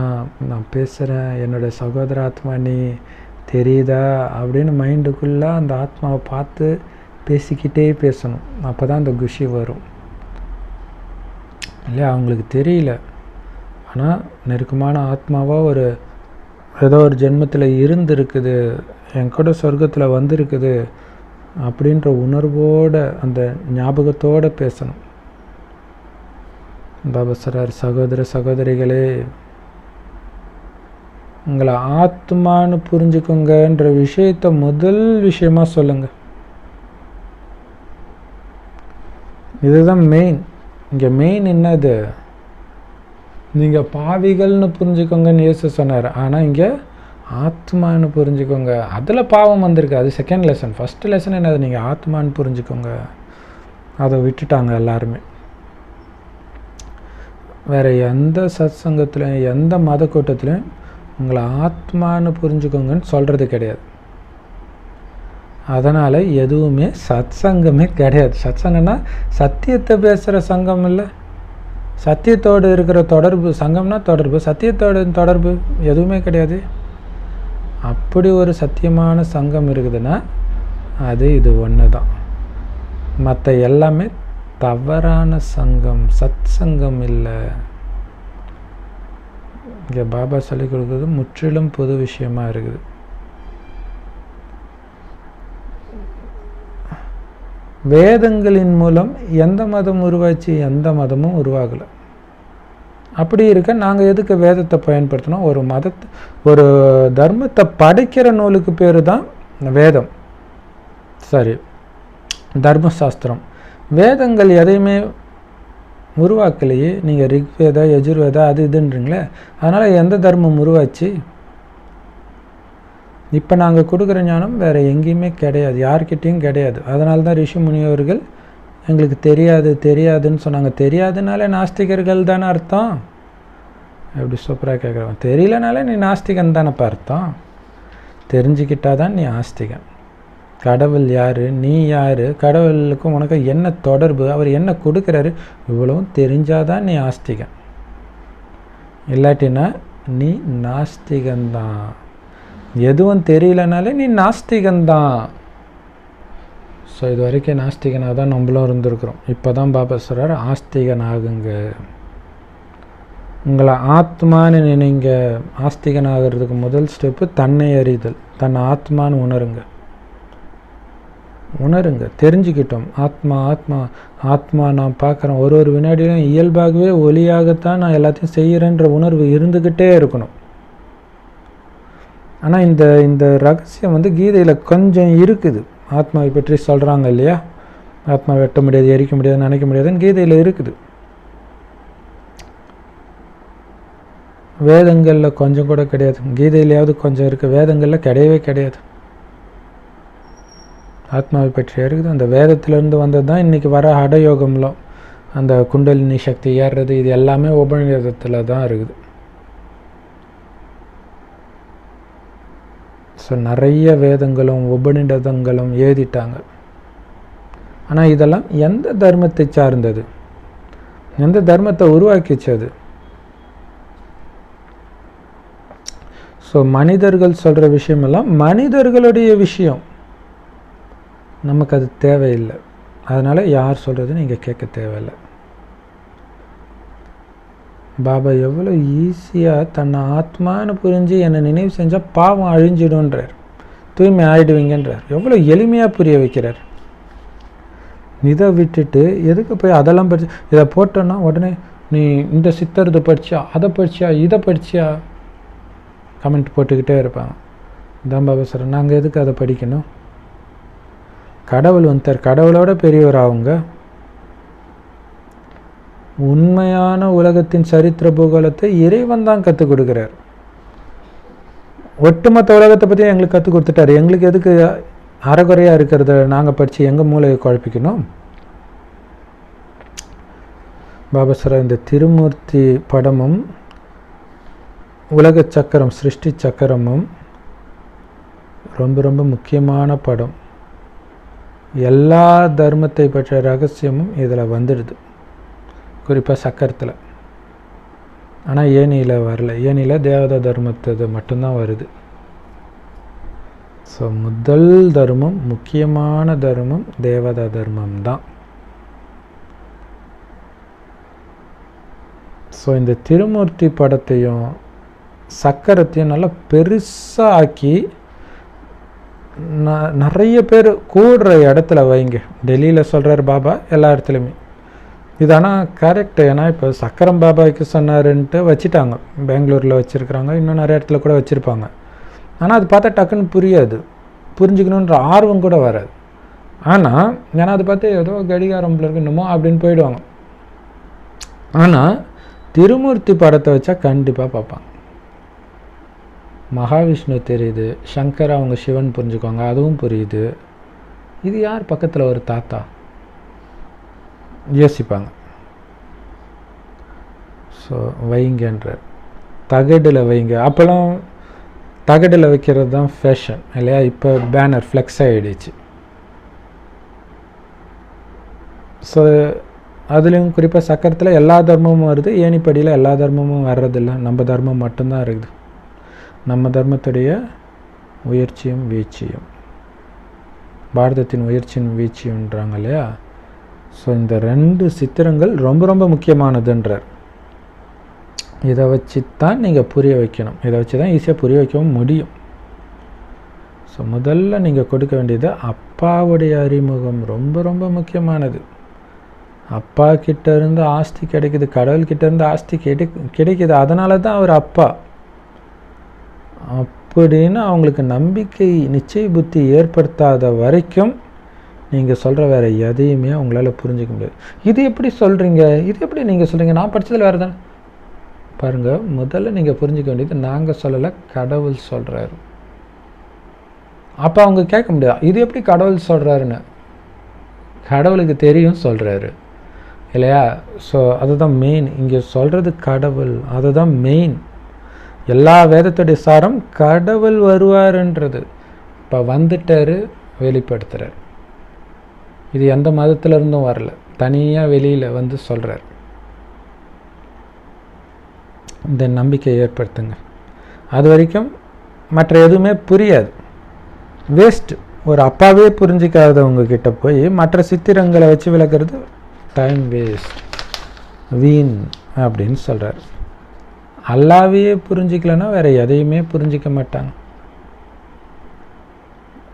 நான் பேசுகிறேன், என்னுடைய சகோதர ஆத்மா நீ தெரியுதா அப்படின்னு மைண்டுக்குள்ளே அந்த ஆத்மாவை பார்த்து பேசிக்கிட்டே பேசணும். அப்போ தான் அந்த குஷி வரும் இல்லையா? அவங்களுக்கு தெரியல, ஆனால் நெருக்கமான ஆத்மாவாக ஒரு ஏதோ ஒரு ஜென்மத்தில் இருந்துருக்குது, என் கூட சொர்க்கத்தில் வந்திருக்குது அப்படின்ற உணர்வோடு அந்த ஞாபகத்தோடு பேசணும். பாபா சொல்றார், சகோதர சகோதரிகளே உங்களை ஆத்மான்னு புரிஞ்சுக்கோங்கன்ற விஷயத்தை முதல் விஷயமா சொல்லுங்க. இதுதான் மெயின். இங்கே மெயின் என்னது? நீங்கள் பாவிகள்னு புரிஞ்சுக்கோங்கன்னு இயேசு சொன்னார். ஆனால் இங்கே ஆத்மான்னு புரிஞ்சுக்கோங்க. அதில் பாவம் வந்திருக்கு, அது செகண்ட் லெசன். ஃபஸ்ட்டு லெசன் என்னது? நீங்கள் ஆத்மான்னு புரிஞ்சுக்கோங்க. அதை விட்டுட்டாங்க எல்லாருமே. வேறு எந்த சத்சங்கத்துலையும் எந்த மத கூட்டத்துலையும் உங்களை ஆத்மான்னு புரிஞ்சுக்கோங்கன்னு சொல்கிறது கிடையாது. அதனால் எதுவுமே சத்சங்கமே கிடையாது. சத்சங்கம்னா சத்தியத்தை பேசுகிற சங்கம் இல்லை, சத்தியத்தோடு இருக்கிற தொடர்பு. சங்கம்னா தொடர்பு, சத்தியத்தோட தொடர்பு எதுவுமே கிடையாது. அப்படி ஒரு சத்தியமான சங்கம் இருக்குதுன்னா அது இது ஒன்று தான். மற்ற எல்லாமே தவறான சங்கம், சத் சங்கம் இல்லை. இங்கே பாபா சொல்லிக் கொடுக்குறது முற்றிலும் புது விஷயமா இருக்குது. வேதங்களின் மூலம் எந்த மதம் உருவாச்சு? எந்த மதமும் உருவாகலை. அப்படி இருக்க நாங்கள் எதுக்கு வேதத்தை பயன்படுத்தணும்? ஒரு தர்மத்தை படைக்கிற நூலுக்கு பேர் தான் வேதம், சரி தர்மசாஸ்திரம். வேதங்கள் எதையுமே உருவாக்கலையே. நீங்கள் ரிக்வேதா யஜுர்வேதா அது இதுன்றீங்களே, அதனால் எந்த தர்மம் உருவாச்சு? இப்போ நாங்கள் கொடுக்குற ஞானம் வேறு எங்கேயுமே கிடையாது, யார்கிட்டையும் கிடையாது. அதனால தான் ரிஷி முனிவர்கள் எங்களுக்கு தெரியாதுன்னு சொன்னாங்க. தெரியாதுனாலே நாஸ்திகர்கள் தானே அர்த்தம்? எப்படி சூப்பராக கேட்குறவன். தெரியலனாலே நீ நாஸ்திகன் தானேப்பா அர்த்தம். தெரிஞ்சுக்கிட்டால் தான் நீ ஆஸ்திகன். கடவுள் யார், நீ யார், கடவுளுக்கும் உனக்கு என்ன தொடர்பு, அவர் என்ன கொடுக்குறாரு, இவ்வளவும் தெரிஞ்சாதான் நீ ஆஸ்திகன். இல்லாட்டினா நீ நாஸ்திகன்தான். எதுவும் தெரியலனாலே நீ நாஸ்திகன்தான். ஸோ இது வரைக்கும் நாஸ்திகனாக தான் நம்மளும் இருந்திருக்கிறோம். இப்போ தான் பாபா சொல்கிறார், ஆஸ்திகன் ஆகுங்க. உங்களை ஆத்மான்னு நினைங்க. ஆஸ்திகன் ஆகிறதுக்கு முதல் ஸ்டெப்பு தன்னை அறிதல். தன் ஆத்மான்னு உணருங்க. தெரிஞ்சுக்கிட்டோம். ஆத்மா நான் பார்க்குறேன். ஒரு வினாடியும் இயல்பாகவே ஒளியாகத்தான் நான் எல்லாத்தையும் செய்கிறேன்ற உணர்வு இருந்துக்கிட்டே இருக்கணும். ஆனால் இந்த ரகசியம் வந்து கீதையில் கொஞ்சம் இருக்குது. ஆத்மாவை பற்றி சொல்கிறாங்க இல்லையா, ஆத்மா வெட்ட முடியாது, எரிக்க முடியாது, நினைக்க முடியாதுன்னு கீதையில் இருக்குது. வேதங்களில் கொஞ்சம் கூட கிடையாது. கீதையிலையாவது கொஞ்சம் இருக்குது, வேதங்களில் கிடையவே கிடையாது. ஆத்மாவை பற்றி இருக்குது. அந்த வேதத்திலேருந்து வந்தது தான் இன்றைக்கி வர ஹடயோகம்லாம், அந்த குண்டலினி சக்தி ஏறுறது, இது எல்லாமே உபநிடதத்தில் தான் இருக்குது. ஸோ நிறைய வேதங்களும் உபநிடதங்களும் எழுதிட்டாங்க. ஆனால் இதெல்லாம் எந்த தர்மத்தை சார்ந்தது, எந்த தர்மத்தை உருவாக்கிச்சது? ஸோ மனிதர்கள் சொல்கிற விஷயமெல்லாம் மனிதர்களுடைய விஷயம், நமக்கு அது தேவையில்லை. அதனால் யார் சொல்கிறது நீங்கள் கேட்க தேவையில்லை. பாபா எவ்வளோ ஈஸியாக தன்னை ஆத்மானு புரிஞ்சு என்னை நினைவு செஞ்சால் பாவம் அழிஞ்சிடும்ன்றார், தூய்மை ஆகிடுவீங்கன்றார். எவ்வளோ எளிமையாக புரிய வைக்கிறார். இதை விட்டுட்டு எதுக்கு போய் அதெல்லாம் படிச்சு இதை போட்டோன்னா உடனே நீ இந்த சித்தரது படிச்சியா, அதை படிச்சியா, இதை படிச்சியா கமெண்ட் போட்டுக்கிட்டே இருப்பாங்க. இதான் பாபா சார், நாங்கள் எதுக்கு அதை படிக்கணும்? கடவுள் வந்துட்டார், கடவுளோட பெரியவர் அவங்க. உண்மையான உலகத்தின் சரித்திர பூகோளத்தை இறைவன் தான் கற்றுக் கொடுக்குறார். ஒட்டுமொத்த உலகத்தை பற்றி எங்களுக்கு கற்றுக் கொடுத்துட்டார். எங்களுக்கு எதுக்கு அறகுறையாக இருக்கிறத நாங்கள் படித்து எங்கள் மூளையை குழப்பிக்கணும்? பாபா சார், இந்த திருமூர்த்தி படமும் உலக சக்கரம் சிருஷ்டி சக்கரமும் ரொம்ப ரொம்ப முக்கியமான படம். எல்லா தர்மத்தை பற்றிய ரகசியமும் இதில் வந்துடுது, குறிப்பாக சக்கரத்தில். ஆனால் ஏனியில் வரல. ஏனியில் தேவதா தர்மத்தை மட்டும்தான் வருது. ஸோ முதல் தர்மம், முக்கியமான தர்மம் தேவதா தர்மம் தான். ஸோ இந்த திருமூர்த்தி படத்தையும் சக்கரத்தையும் நல்லா பெருசாக ஆக்கி நிறைய பேர் கூடுற இடத்துல வைங்க. டெல்லியில் சொல்கிறார் பாபா, எல்லா இடத்துலையுமே. இது ஆனால் கரெக்டு. ஏன்னா இப்போ சக்கரம் பாபாவுக்கு சொன்னாருன்ட்டு வச்சுட்டாங்க, பெங்களூரில் வச்சுருக்குறாங்க, இன்னும் நிறைய இடத்துல கூட வச்சுருப்பாங்க. ஆனால் அது பார்த்தா டக்குன்னு புரியாது, புரிஞ்சுக்கணுன்ற ஆர்வம் கூட வராது. ஆனால் ஏன்னா அது பார்த்து ஏதோ கடிகாரம்பில் இருக்கணுமோ அப்படின்னு போயிடுவாங்க. ஆனால் திருமூர்த்தி படத்தை வச்சா கண்டிப்பாக பார்ப்பாங்க. மகாவிஷ்ணு தெரியுது, சங்கர் அவங்க சிவன் புரிஞ்சுக்குவாங்க, அதுவும் புரியுது. இது யார் பக்கத்தில் ஒரு தாத்தா யோசிப்பாங்க. ஸோ வைங்கன்றார், தகடில் வைங்க. அப்போல்லாம் தகடில் வைக்கிறது தான் ஃபேஷன் இல்லையா? இப்போ பேனர் ஃப்ளெக்ஸ் ஆகிடுச்சு. ஸோ அதுலேயும் குறிப்பாக சக்கரத்தில் எல்லா தர்மமும் வருது, ஏணிப்படியில் எல்லா தர்மமும் வர்றதில்லை, நம்ம தர்மம் மட்டும்தான் இருக்குது. நம்ம தர்மத்துடைய உயர்ச்சியும் வீழ்ச்சியும், பாரதத்தின் உயர்ச்சியும் வீழ்ச்சியுன்றாங்க இல்லையா? ஸோ இந்த 2 சித்திரங்கள் ரொம்ப ரொம்ப முக்கியமானதுன்றார். இதை வச்சு தான் நீங்கள் புரிய வைக்கணும், இதை வச்சு தான் ஈஸியாக புரிய வைக்கவும் முடியும். ஸோ முதல்ல நீங்கள் கொடுக்க வேண்டியது அப்பாவுடைய அறிமுகம் ரொம்ப ரொம்ப முக்கியமானது. அப்பா கிட்டேருந்து ஆஸ்தி கிடைக்குது, கடவுள்கிட்டேருந்து ஆஸ்தி கிடைக்குது, அதனால தான் அவர் அப்பா அப்படின்னு அவங்களுக்கு நம்பிக்கை நிச்சய புத்தி ஏற்படுத்தாத வரைக்கும் நீங்கள் சொல்கிற வேறு எதையுமே அவங்களால புரிஞ்சிக்க முடியாது. இது எப்படி சொல்கிறீங்க, இது எப்படி நீங்கள் சொல்கிறீங்க, நான் படித்ததில் வேறு தானே. பாருங்கள், முதல்ல நீங்கள் புரிஞ்சிக்க வேண்டியது நாங்கள் சொல்லலை, கடவுள் சொல்கிறாரு. அப்போ அவங்க கேட்க முடியாது, இது எப்படி கடவுள் சொல்கிறாருன்னு. கடவுளுக்கு தெரியும் சொல்கிறாரு இல்லையா? ஸோ அதுதான் மெயின். இங்கே சொல்கிறது கடவுள், அதுதான் மெயின். எல்லா வேதத்துடைய சாரம் கடவுள் வருவாருன்றது. இப்போ வந்துட்டார், வெளிப்படுத்துகிறார். இது எந்த மதத்திலிருந்தும் வரல, தனியாக வெளியில் வந்து சொல்கிறார். இந்த நம்பிக்கையை ஏற்படுத்துங்க. அது வரைக்கும் மற்ற எதுவுமே புரியாது, வேஸ்ட்டு. ஒரு அப்பாவே புரிஞ்சிக்காதவங்க கிட்ட போய் மற்ற சித்திரங்களை வச்சு விளக்குறது டைம் வேஸ்ட், வீண் அப்படின்னு சொல்கிறார். அல்லாவையே புரிஞ்சிக்கலன்னா வேறு எதையுமே புரிஞ்சிக்க மாட்டாங்க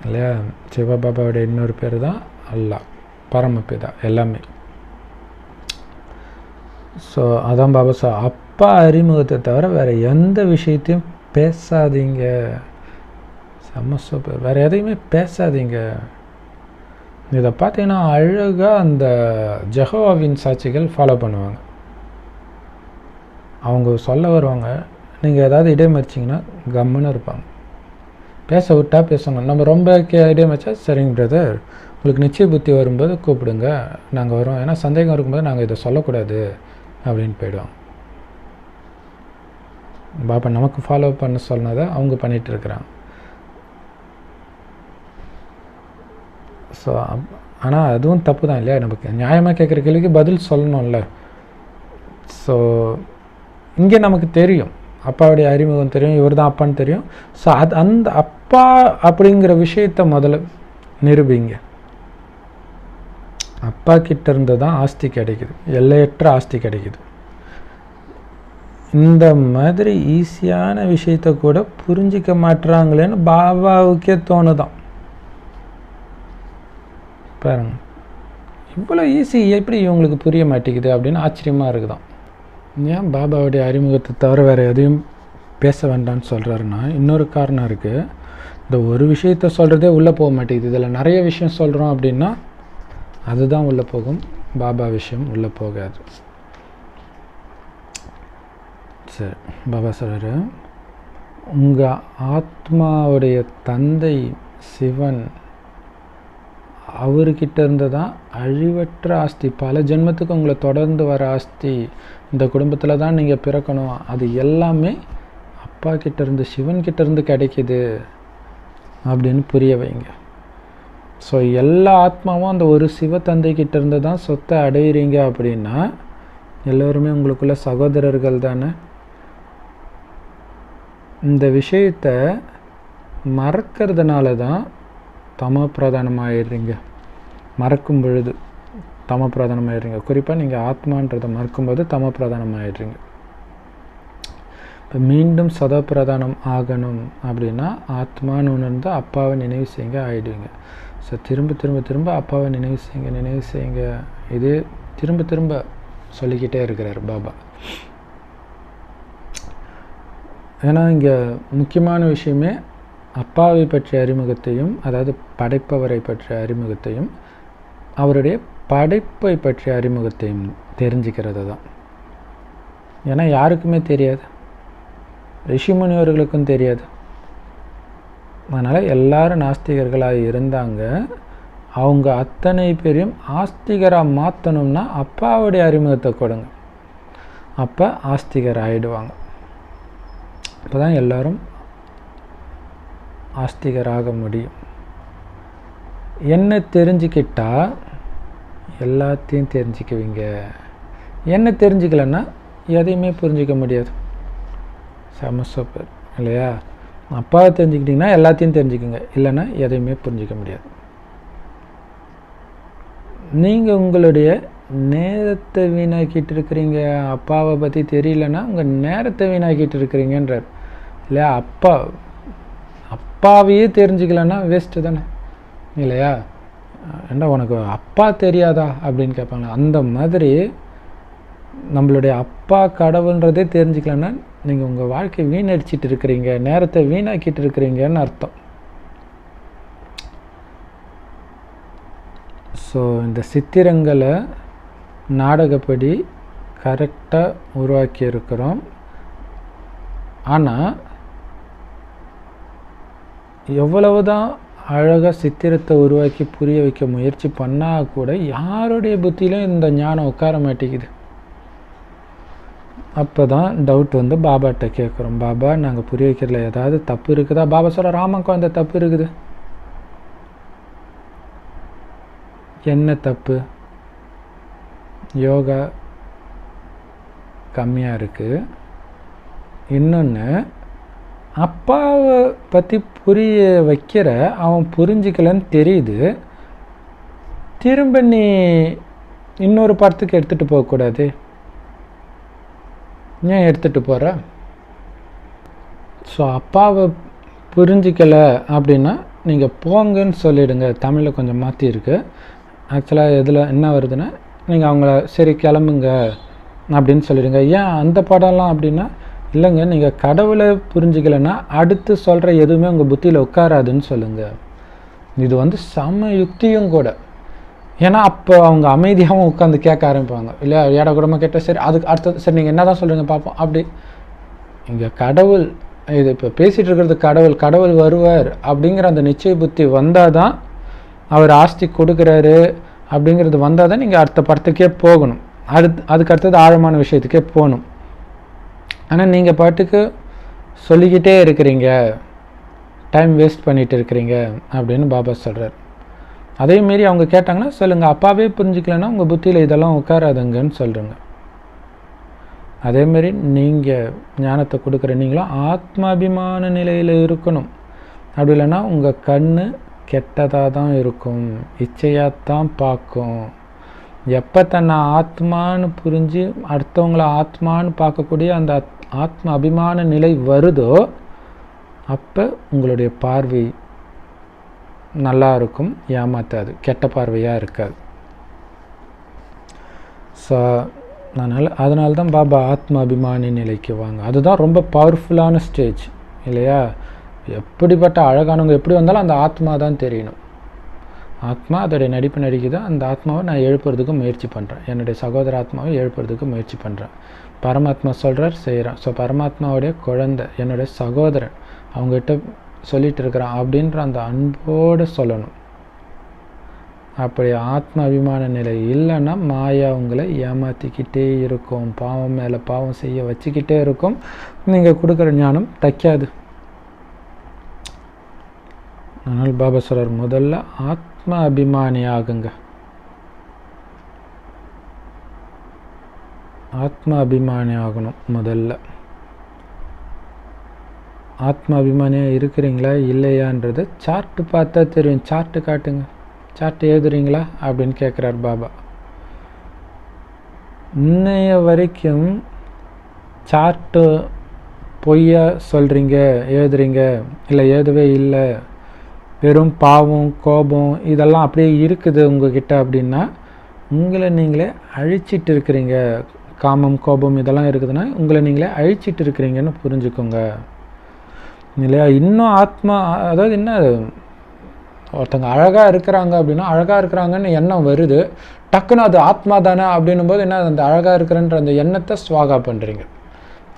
இல்லையா? சிவபாபாவுடைய இன்னொரு பேர் தான் அல்லாஹ், பரமபிதா, எல்லாமே. ஸோ அதான் பாபா அப்பா அறிமுகத்தை தவிர வேறு எந்த விஷயத்தையும் பேசாதீங்க, செம்ம சூப்பர். வேறு எதையுமே பேசாதீங்க. இதை பார்த்தீங்கன்னா அழகாக அந்த ஜெகோவாவின் சாட்சிகள் ஃபாலோ பண்ணுவாங்க. அவங்க சொல்ல வருவாங்க, நீங்கள் ஏதாவது இடைமறிச்சிங்கன்னா கம்முன்னு இருப்பாங்க. பேச விட்டா பேசணும். நம்ம ரொம்ப இடைமறிச்சா, சரிங்க பிரதர், உங்களுக்கு நிச்சய புத்தி வரும்போது கூப்பிடுங்க, நாங்கள் வரோம், ஏன்னா சந்தேகம் இருக்கும்போது நாங்கள் இதை சொல்லக்கூடாது அப்படின்னு போயிடுவோம். பாப்பா நமக்கு ஃபாலோ பண்ண சொன்னதை அவங்க பண்ணிகிட்டு இருக்கிறாங்க. ஸோ ஆனால் அதுவும் தப்பு தான் இல்லையா? நமக்கு நியாயமாக கேட்குற கேள்விக்கு பதில் சொல்லணும்ல. ஸோ இங்கே நமக்கு தெரியும், அப்பாவுடைய அறிமுகம் தெரியும், இவர் தான் அப்பான்னு தெரியும். ஸோ அந்த அப்பா அப்படிங்கிற விஷயத்தை முதல்ல நிரூபிங்க. அப்பா கிட்ட இருந்து தான் ஆஸ்தி கிடைக்குது, எல்லையற்ற ஆஸ்தி கிடைக்குது. இந்த மாதிரி ஈஸியான விஷயத்த கூட புரிஞ்சிக்க மாட்டுறாங்களேன்னு பாபாவுக்கே தோணுதான். பாருங்க, இவ்வளோ ஈஸி எப்படி இவங்களுக்கு புரிய மாட்டேங்குது அப்படின்னு ஆச்சரியமாக இருக்குதான். ஏன் பாபாவுடைய அறிமுகத்தை தவிர வேறு எதையும் பேச வேண்டாம்னு சொல்கிறாருன்னா, இன்னொரு காரணம் இருக்குது. இந்த ஒரு விஷயத்த சொல்கிறதே உள்ளே போக மாட்டேங்குது, இதில் நிறைய விஷயம் சொல்கிறோம் அப்படின்னா அதுதான் உள்ளே போகும், பாபா விஷயம் உள்ளே போகாது. சரி, பாபா சொல்கிறாரு, உங்கள் ஆத்மாவுடைய தந்தை சிவன், அவர்கிட்ட இருந்து தான் அழிவற்ற ஆஸ்தி, பல ஜென்மத்துக்கு உங்களை தொடர்ந்து வர ஆஸ்தி, இந்த குடும்பத்தில் தான் நீங்கள் பிறக்கணும், அது எல்லாமே அப்பா கிட்டேருந்து சிவன்கிட்டேருந்து கிடைக்கிது அப்படின்னு புரிய வைங்க. ஸோ எல்லா ஆத்மாவும் அந்த ஒரு சிவ தந்தைக்கிட்டேருந்து தான் சொத்தை அடையிறீங்க அப்படின்னா எல்லோருமே உங்களுக்குள்ள சகோதரர்கள் தானே. இந்த விஷயத்தை மறக்கிறதுனால தான் தமோ பிரதானமாகிடுறீங்க. மறக்கும் பொழுது தமோ பிரதானமாகிடுறீங்க. குறிப்பாக நீங்கள் ஆத்மான்றதை மறக்கும்போது தமோ பிரதானமாகிடுறீங்க. இப்போ மீண்டும் சதோ பிரதானம் ஆகணும் அப்படின்னா ஆத்மான்னு உணர்ந்து அப்பாவை நினைவு செய்யுங்க, ஆகிடுவீங்க. ஸோ திரும்ப திரும்ப திரும்ப அப்பாவை நினைவு செய்யுங்க. இது திரும்ப திரும்ப சொல்லிக்கிட்டே இருக்கிறார் பாபா. ஏன்னா இங்கே முக்கியமான விஷயமே அப்பாவை பற்றிய அறிமுகத்தையும், அதாவது படைப்பவரை பற்றிய அறிமுகத்தையும், அவருடைய படைப்பை பற்றிய அறிமுகத்தையும் தெரிஞ்சுக்கிறது தான். ஏன்னா யாருக்குமே தெரியாது, ரிஷிமுனிவர்களுக்கும் தெரியாது. அதனால் எல்லாரும் நாஸ்திகர்களாக இருந்தாங்க. அவங்க அத்தனை பேரையும் ஆஸ்திகராக மாற்றணும்னா அப்பாவுடைய அறிமுகத்தை கொடுங்க, அப்போ ஆஸ்திகர் ஆகிடுவாங்க. அப்போ தான் எல்லோரும் ஆஸ்திகராக முடியும். என்ன தெரிஞ்சுக்கிட்டால் எல்லாத்தையும் தெரிஞ்சுக்குவீங்க. என்ன தெரிஞ்சுக்கலன்னா எதையுமே புரிஞ்சிக்க முடியாது. செம சூப்பர் இல்லையா? அப்பாவை தெரிஞ்சுக்கிட்டிங்கன்னா எல்லாத்தையும் தெரிஞ்சுக்குங்க, இல்லைன்னா எதையுமே புரிஞ்சிக்க முடியாது. நீங்கள் உங்களுடைய நேரத்தை வீணாக்கிட்டு இருக்கிறீங்க. அப்பாவை பற்றி தெரியலன்னா உங்கள் நேரத்தை வீணாக்கிட்டு இருக்கிறீங்கன்றார் இல்லையா? அப்பாவையே தெரிஞ்சுக்கலன்னா வேஸ்ட்டு தானே இல்லையா? ஏண்டா உனக்கு அப்பா தெரியாதா அப்படின்னு கேட்பாங்க. அந்த மாதிரி நம்மளுடைய அப்பா கடவுள்ன்றதே தெரிஞ்சுக்கலன்னா நீங்கள் உங்கள் வாழ்க்கையை வீணடிச்சிட்டு இருக்கிறீங்க, நேரத்தை வீணாக்கிட்டு இருக்கிறீங்கன்னு அர்த்தம். ஸோ இந்த சித்திரங்களை நாடகப்படி கரெக்டாக உருவாக்கி இருக்கிறோம். ஆனால் எவ்வளவு தான் அழகாக சித்திரத்தை உருவாக்கி புரிய வைக்க முயற்சி பண்ணால் கூட யாருடைய புத்தியிலும் இந்த ஞானம் உட்கார மாட்டேங்குது. அப்போ தான் டவுட் வந்து பாபாட்ட கேட்குறோம், பாபா நாங்கள் புரிய வைக்கிறதுல ஏதாவது தப்பு இருக்குதா? பாபா சொல்ல, ராமக்கோ அந்த தப்பு இருக்குது. என்ன தப்பு? யோகா கம்மியாக இருக்குது. இன்னொன்று, அப்பாவை பற்றி புரிய வைக்கிற அவன் புரிஞ்சிக்கலன்னு தெரியுது, திரும்ப நீ இன்னொரு படத்துக்கு எடுத்துகிட்டு போகக்கூடாது, ஏன் எடுத்துகிட்டு போகிற? ஸோ அப்பாவை புரிஞ்சிக்கலை அப்படின்னா நீங்கள் போங்கன்னு சொல்லிவிடுங்க. தமிழில் கொஞ்சம் மாற்றிருக்கு. ஆக்சுவலாக இதில் என்ன வருதுன்னா, நீங்கள் அவங்கள சரி கிளம்புங்க அப்படின்னு சொல்லிவிடுங்க. ஏன் அந்த படம்லாம் அப்படின்னா, இல்லைங்க, நீங்கள் கடவுளை புரிஞ்சுக்கலைன்னா அடுத்து சொல்கிற எதுவுமே உங்கள் புத்தியில் உட்காராதுன்னு சொல்லுங்கள். இது வந்து செம யுக்தியும் கூட. ஏன்னா அப்போ அவங்க அமைதியாகவும் உட்காந்து கேட்க ஆரம்பிப்பாங்க இல்லையா? ஏடா கூடமாக கேட்டால் சரி, அதுக்கு அடுத்தது சரி நீங்கள் என்ன தான் சொல்கிறீங்க பார்ப்போம். அப்படி இங்கே கடவுள், இது இப்போ பேசிகிட்டு இருக்கிறது கடவுள் வருவார் அப்படிங்கிற அந்த நிச்சய புத்தி வந்தால் தான், அவர் ஆஸ்தி கொடுக்குறாரு அப்படிங்கிறது வந்தால் தான் நீங்கள் அடுத்த படத்துக்கே போகணும். அதுக்கு அடுத்தது ஆழமான விஷயத்துக்கே போகணும். ஆனால் நீங்கள் பாட்டுக்கு சொல்லிக்கிட்டே இருக்கிறீங்க, டைம் வேஸ்ட் பண்ணிகிட்டு இருக்கிறீங்க அப்படின்னு பாபா சொல்கிறார். அதேமாரி அவங்க கேட்டாங்கன்னா சொல்லுங்கள், அப்பாவே புரிஞ்சுக்கலன்னா உங்கள் புத்தியில் இதெல்லாம் உட்காராதுங்கன்னு சொல்கிறேங்க. அதேமாரி நீங்கள் ஞானத்தை கொடுக்குற நீங்களும் ஆத்மாபிமான நிலையில் இருக்கணும். அப்படி இல்லைன்னா உங்கள் கண் கெட்டதாக தான் இருக்கும், இச்சையாகத்தான் பார்க்கும். எப்போ தன்னை ஆத்மானு புரிஞ்சு அடுத்தவங்கள ஆத்மானு பார்க்கக்கூடிய அந்த ஆத்ம அபிமான நிலை வருதோ அப்போ உங்களுடைய பார்வை நல்லா இருக்கும், ஏமாத்தாது, கெட்ட பார்வையாக இருக்காது. ஸோ அதனால தான் பாபா ஆத்ம அபிமானி நிலைக்கு வாங்க. அதுதான் ரொம்ப பவர்ஃபுல்லான ஸ்டேஜ் இல்லையா? எப்படிப்பட்ட அழகானவங்க எப்படி வந்தாலும் அந்த ஆத்மா தான் தெரியணும். ஆத்மா அதோடைய நடிப்பு நடிக்குது. அந்த ஆத்மாவை நான் எழுப்புறதுக்கு முயற்சி பண்ணுறேன், என்னுடைய சகோதர ஆத்மாவை எழுப்புறதுக்கு முயற்சி பண்ணுறேன். பரமாத்மா சொல்கிறார், செய்கிறான். ஸோ பரமாத்மாவுடைய குழந்தை, என்னுடைய சகோதரன், அவங்ககிட்ட சொல்லிகிட்டு இருக்கிறான் அப்படின்ற அந்த அன்போடு சொல்லணும். அப்படி ஆத்ம அபிமான நிலை இல்லைன்னா மாயா உங்களை ஏமாற்றிக்கிட்டே இருக்கும், பாவம் மேலே பாவம் செய்ய வச்சுக்கிட்டே இருக்கும். நீங்கள் கொடுக்குற ஞானம் தைக்காது. அதனால் பாபா சொல்றார், முதல்ல ஆத்ம அபிமானி ஆகுங்க. ஆத்ம அபிமானி ஆகணும் முதல்ல. ஆத்ம அபிமானியாக இருக்கிறீங்களா இல்லையான்றது சார்ட்டு பார்த்தா தெரியும். சார்ட்டு காட்டுங்க, சார்ட்டு எழுதுறீங்களா அப்படின்னு கேட்குறார் பாபா. இன்னைய வரைக்கும் சார்ட்டு பொய்யா சொல்கிறீங்க, எழுதுறீங்க, இல்லை எழுதவே இல்லை, வெறும் பாவம் கோபம் இதெல்லாம் அப்படியே இருக்குது உங்ககிட்ட அப்படின்னா உங்களை நீங்களே அழிச்சிட்டு இருக்கிறீங்க. காமம் கோபம் இதெல்லாம் இருக்குதுன்னா உங்களை நீங்களே அழிச்சிட்டு இருக்கிறீங்கன்னு புரிஞ்சுக்கோங்க இல்லையா? இன்னும் ஆத்மா, அதாவது என்ன, ஒருத்தங்க அழகாக இருக்கிறாங்க அப்படின்னா அழகாக இருக்கிறாங்கன்னு எண்ணம் வருது, டக்குன்னு அது ஆத்மா தானே அப்படின்னும் போது என்ன, அந்த அழகாக இருக்கிறன்ற அந்த எண்ணத்தை ஸ்வாகா பண்ணுறீங்க.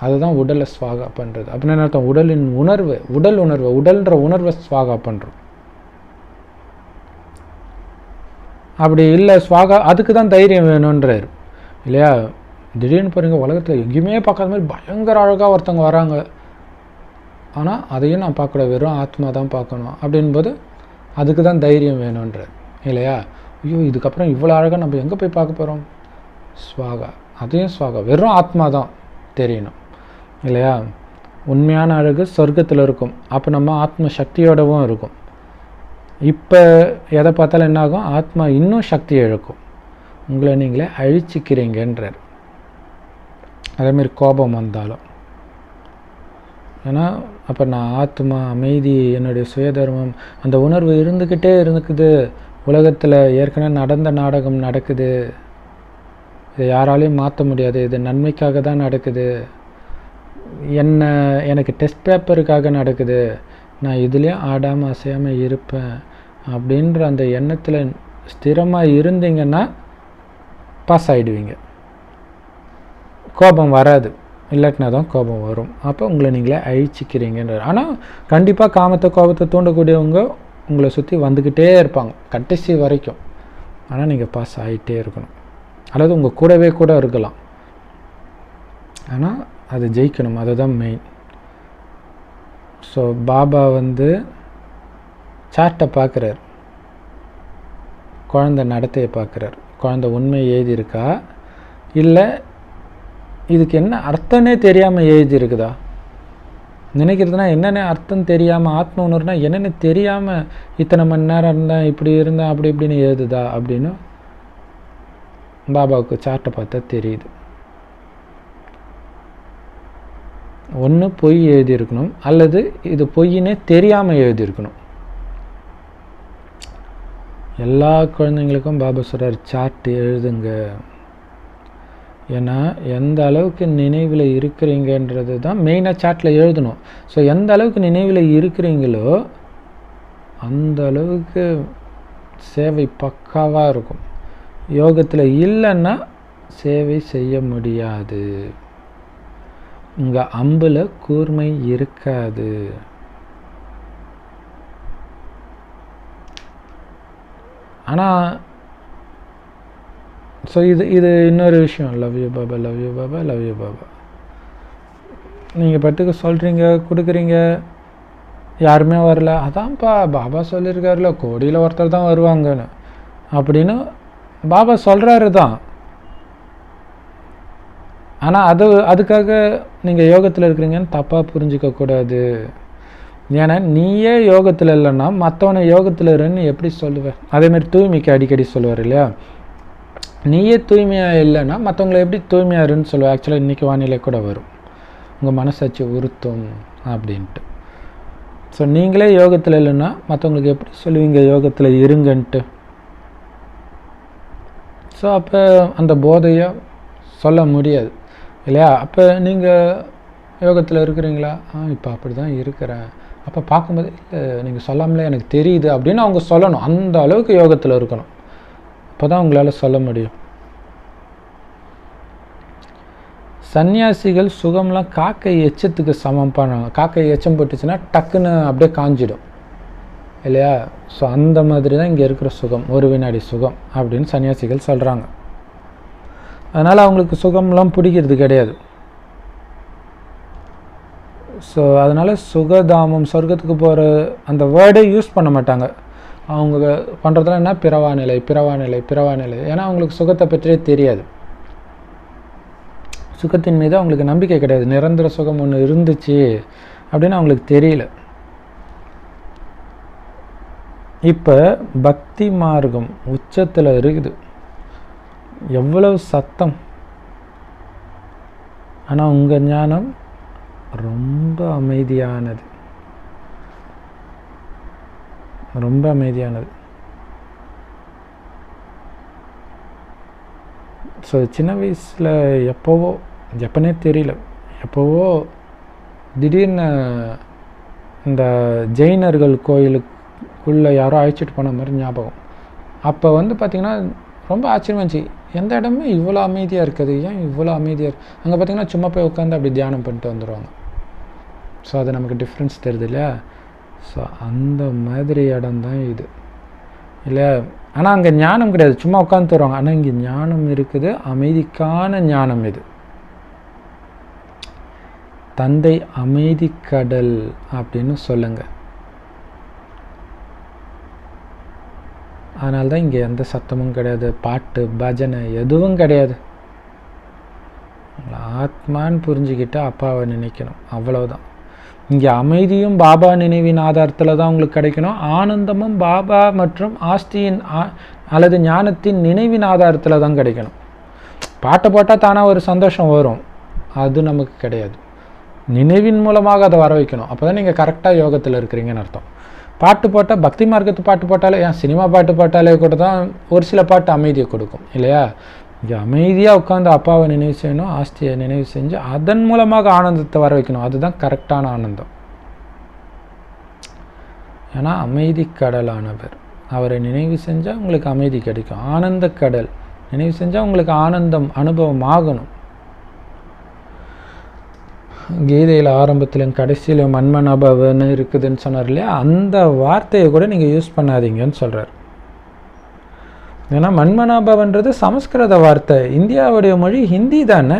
அதுதான் உடலை ஸ்வாகா பண்ணுறது. அப்படின்னு என்ன அர்த்தம்? உடலின் உணர்வு, உடல்ன்ற உணர்வை ஸ்வாகா பண்ணுறோம். அப்படி இல்லை ஸ்வாகா, அதுக்கு தான் தைரியம் வேணுன்றார் இல்லையா? திடீர்னு பாருங்கள், உலகத்தில் எங்கேயுமே பார்க்காத மாதிரி பயங்கர அழகாக ஒருத்தவங்க வராங்க, ஆனால் அதையும் நான் பார்க்கக்கூடாது, வெறும் ஆத்மா தான் பார்க்கணும் அப்படின்போது அதுக்கு தான் தைரியம் வேணுன்றார் இல்லையா? ஐயோ இதுக்கப்புறம் இவ்வளோ அழகாக நம்ம எங்கே போய் பார்க்க போகிறோம்? ஸ்வாகா, அதையும் ஸ்வாகா, வெறும் ஆத்மா தான் தெரியணும் இல்லையா? உண்மையான அழகு சொர்க்கத்தில் இருக்கும், அப்போ நம்ம ஆத்ம சக்தியோடவும் இருக்கும். இப்போ எதை பார்த்தாலும் என்னாகும்? ஆத்மா இன்னும் சக்தி இழக்கும், உங்களை நீங்களே அழிச்சிக்கிறீங்கன்றார். அதேமாரி கோபம் வந்தாலும், ஏன்னா அப்போ நான் ஆத்மா, அமைதி, என்னுடைய சுயதர்மம் அந்த உணர்வு இருந்துக்கிட்டே இருக்குது. உலகத்தில் ஏற்கனவே நடந்த நாடகம் நடக்குது, இதை யாராலையும் மாற்ற முடியாது, இது நன்மைக்காக தான் நடக்குது, எனக்கு டெஸ்ட் பேப்பருக்காக நடக்குது, நான் இதுலேயும் ஆடாமல் அசையாமல் இருப்பேன் அப்படின்ற அந்த எண்ணத்தில் ஸ்திரமாக இருந்தீங்கன்னா பாஸ் ஆகிடுவீங்க. கோபம் வராது, இல்லாட்டினா தான் கோபம் வரும். அப்போ உங்களை நீங்களே அழிச்சிக்கிறீங்கன்றார். ஆனால் கண்டிப்பாக காமத்தை கோபத்தை தூண்டக்கூடியவங்க உங்களை சுற்றி வந்துக்கிட்டே இருப்பாங்க கடைசி வரைக்கும். ஆனால் நீங்கள் பாஸ் ஆகிட்டே இருக்கணும், அல்லது உங்கள் கூடவே கூட இருக்கலாம். ஆனால் அது ஜெயிக்கணும், அதுதான் மெயின். ஸோ பாபா சார்ட்டை பார்க்குறார், குழந்தை நடத்தையை பார்க்குறார், குழந்தை உண்மை எழுதியிருக்கா இல்லை இதுக்கு என்ன அர்த்தம்னே தெரியாமல் எழுதியிருக்குதா? நினைக்கிறதுனா என்னென்ன அர்த்தம் தெரியாமல், ஆத்ம உணர்வுனா என்னென்ன தெரியாமல் இத்தனை மணி நேரம் இருந்தேன், இப்படி இருந்தேன், அப்படி இப்படின்னு எழுதுதா அப்படின்னு பாபாவுக்கு சார்ட்டை பார்த்தா தெரியுது. ஒன்று பொய் எழுதியிருக்கணும், அல்லது இது பொய்னே தெரியாமல் எழுதியிருக்கணும். எல்லா குழந்தைங்களுக்கும் பாபா சொல்கிறார், சார்ட் எழுதுங்க. ஏன்னா எந்த அளவுக்கு நினைவில் இருக்கிறீங்கன்றது தான் மெயினாக சாட்டில் எழுதணும். ஸோ எந்த அளவுக்கு நினைவில் இருக்கிறீங்களோ அந்த அளவுக்கு சேவை பக்காவாக இருக்கும். யோகத்தில் இல்லைன்னா சேவை செய்ய முடியாது. உங்கள் அம்பில் கூர்மை இருக்காது. ஆனால் ஸோ இது இன்னொரு விஷயம். Love you Baba, love you Baba, love you Baba. நீங்கள் பட்டுக்கு சொல்கிறீங்க, கொடுக்குறீங்க, யாருமே வரல. அதான்ப்பா பாபா சொல்லியிருக்காருல, கோடியில் ஒருத்தர் தான் வருவாங்கன்னு அப்படின்னு பாபா சொல்கிறாரு தான். ஆனால் அதுக்காக நீங்கள் யோகத்தில் இருக்கிறீங்கன்னு தப்பாக புரிஞ்சிக்கக்கூடாது. ஏன்னா நீயே யோகத்தில் இல்லைன்னா மற்றவனை யோகத்தில் இருன்னு எப்படி சொல்லுவேன்? அதேமாதிரி தூய்மைக்கு அடிக்கடி சொல்லுவார் இல்லையா, நீயே தூய்மையாக இல்லைன்னா மற்றவங்களை எப்படி தூய்மையாக இருன்னு சொல்லுவேன். ஆக்சுவலாக இன்றைக்கி வானிலை கூட வரும், உங்கள் மனசாட்சி உறுத்தும் அப்படின்ட்டு. ஸோ நீங்களே யோகத்தில் இல்லைன்னா மற்றவங்களுக்கு எப்படி சொல்லுவீங்க யோகத்தில் இருங்கன்ட்டு? ஸோ அப்போ அந்த போதையை சொல்ல முடியாது இல்லையா? அப்போ நீங்கள் யோகத்தில் இருக்கிறீங்களா? இப்போ அப்படி தான் இருக்கிறேன். அப்போ பார்க்கும்போது இல்லை நீங்கள் சொல்லாமலே எனக்கு தெரியுது அப்படின்னு அவங்க சொல்லணும். அந்த அளவுக்கு யோகத்தில் இருக்கணும். அப்போ தான் உங்களால் சொல்ல முடியும். சன்னியாசிகள் சுகம்லாம் காக்கை எச்சத்துக்கு சமம் பண்ணாங்க. காக்கை எச்சம் போட்டுச்சுன்னா டக்குன்னு அப்படியே காஞ்சிடும் இல்லையா? ஸோ அந்த மாதிரி தான் இங்கே இருக்கிற சுகம், ஒரு வினாடி சுகம் அப்படின்னு சன்னியாசிகள் சொல்கிறாங்க. அதனால் அவங்களுக்கு சுகம்லாம் பிடிக்கிறது கிடையாது. ஸோ அதனால் சுகதாமம், சொர்க்கத்துக்கு போகிற அந்த வேர்டே யூஸ் பண்ண மாட்டாங்க. அவங்க பண்ணுறதுலாம் என்ன, பிறவா நிலை, பிறவா நிலை, பிறவா நிலை. ஏன்னா அவங்களுக்கு சுகத்தை பற்றியே தெரியாது. சுகத்தின் மீது அவங்களுக்கு நம்பிக்கை கிடையாது. நிரந்தர சுகம் ஒன்று இருந்துச்சு அப்படின்னு அவங்களுக்கு தெரியல. இப்போ பக்தி மார்க்கம் உச்சத்தில் இருக்குது. எவ்வளவு சத்தம், ஆனால் உங்கள் ஞானம் ரொம்ப அமைதியானது, ரொம்ப அமைதியானது. ஸோ சின்ன வயசில் எப்போனே தெரியல, எப்போவோ திடீர்னு இந்த ஜெயினர்கள் கோயிலுக்குள்ளே யாரோ அழைச்சிட்டு போன மாதிரி ஞாபகம். அப்போ பார்த்திங்கன்னா ரொம்ப ஆச்சரியமாக இருந்துச்சு. எந்த இடமே இவ்வளோ அமைதியாக இருக்குது, ஏன் இவ்வளோ அமைதியாக இருக்குது? அங்கே பார்த்திங்கன்னா சும்மா போய் உட்காந்து அப்படி தியானம் பண்ணிட்டு வந்துடுவாங்க. ஸோ அது நமக்கு டிஃப்ரென்ஸ் தெரியுது இல்லையா? ஸோ அந்த மாதிரி இடம்தான் இது இல்லையா? ஆனால் அங்கே ஞானம் கிடையாது, சும்மா உட்காந்து தருவாங்க. ஆனால் இங்கே ஞானம் இருக்குது, அமைதிக்கான ஞானம் இது. தந்தை அமைதி கடல் அப்படின்னு சொல்லுங்கள். அதனால்தான் இங்கே எந்த சத்தமும் கிடையாது, பாட்டு பஜனை எதுவும் கிடையாது. ஆத்மான்னு புரிஞ்சுக்கிட்டு அப்பாவை நினைக்கணும், அவ்வளவுதான். இங்கே அமைதியும் பாபா நினைவின் ஆதாரத்தில் தான் உங்களுக்கு கிடைக்கணும். ஆனந்தமும் பாபா மற்றும் ஆஸ்தியின் அல்லது ஞானத்தின் நினைவின் ஆதாரத்தில் தான் கிடைக்கணும். பாட்டை போட்டால் தானாக ஒரு சந்தோஷம் வரும், அது நமக்கு கிடையாது. நினைவின் மூலமாக அதை வர வைக்கணும். அப்போ தான் நீங்கள் கரெக்டாக யோகத்தில் இருக்கிறீங்கன்னு அர்த்தம். பாட்டு போட்டால், பக்தி மார்க்கத்து பாட்டு போட்டாலே, ஏன் சினிமா பாட்டு போட்டாலே கூட தான் ஒரு சில பாட்டு அமைதியை கொடுக்கும் இல்லையா? இங்கே அமைதியாக உட்காந்து அப்பாவை நினைவு செய்யணும், ஆஸ்தியை நினைவு செஞ்சு அதன் மூலமாக ஆனந்தத்தை வர வைக்கணும். அதுதான் கரெக்டான ஆனந்தம். ஏன்னா அமைதி கடலானவர், அவரை நினைவு செஞ்சால் உங்களுக்கு அமைதி கிடைக்கும். ஆனந்த கடல் நினைவு செஞ்சால் உங்களுக்கு ஆனந்தம் அனுபவம் ஆகணும். கீதையில் ஆரம்பத்திலும் கடைசியிலும் மன்மனாபவன்னு இருக்குதுன்னு சொன்னார் இல்லையா? அந்த வார்த்தையை கூட நீங்கள் யூஸ் பண்ணாதீங்கன்னு சொல்கிறார். ஏன்னா மன்மனாபவன்றது சமஸ்கிருத வார்த்தை, இந்தியாவுடைய மொழி ஹிந்தி தானே,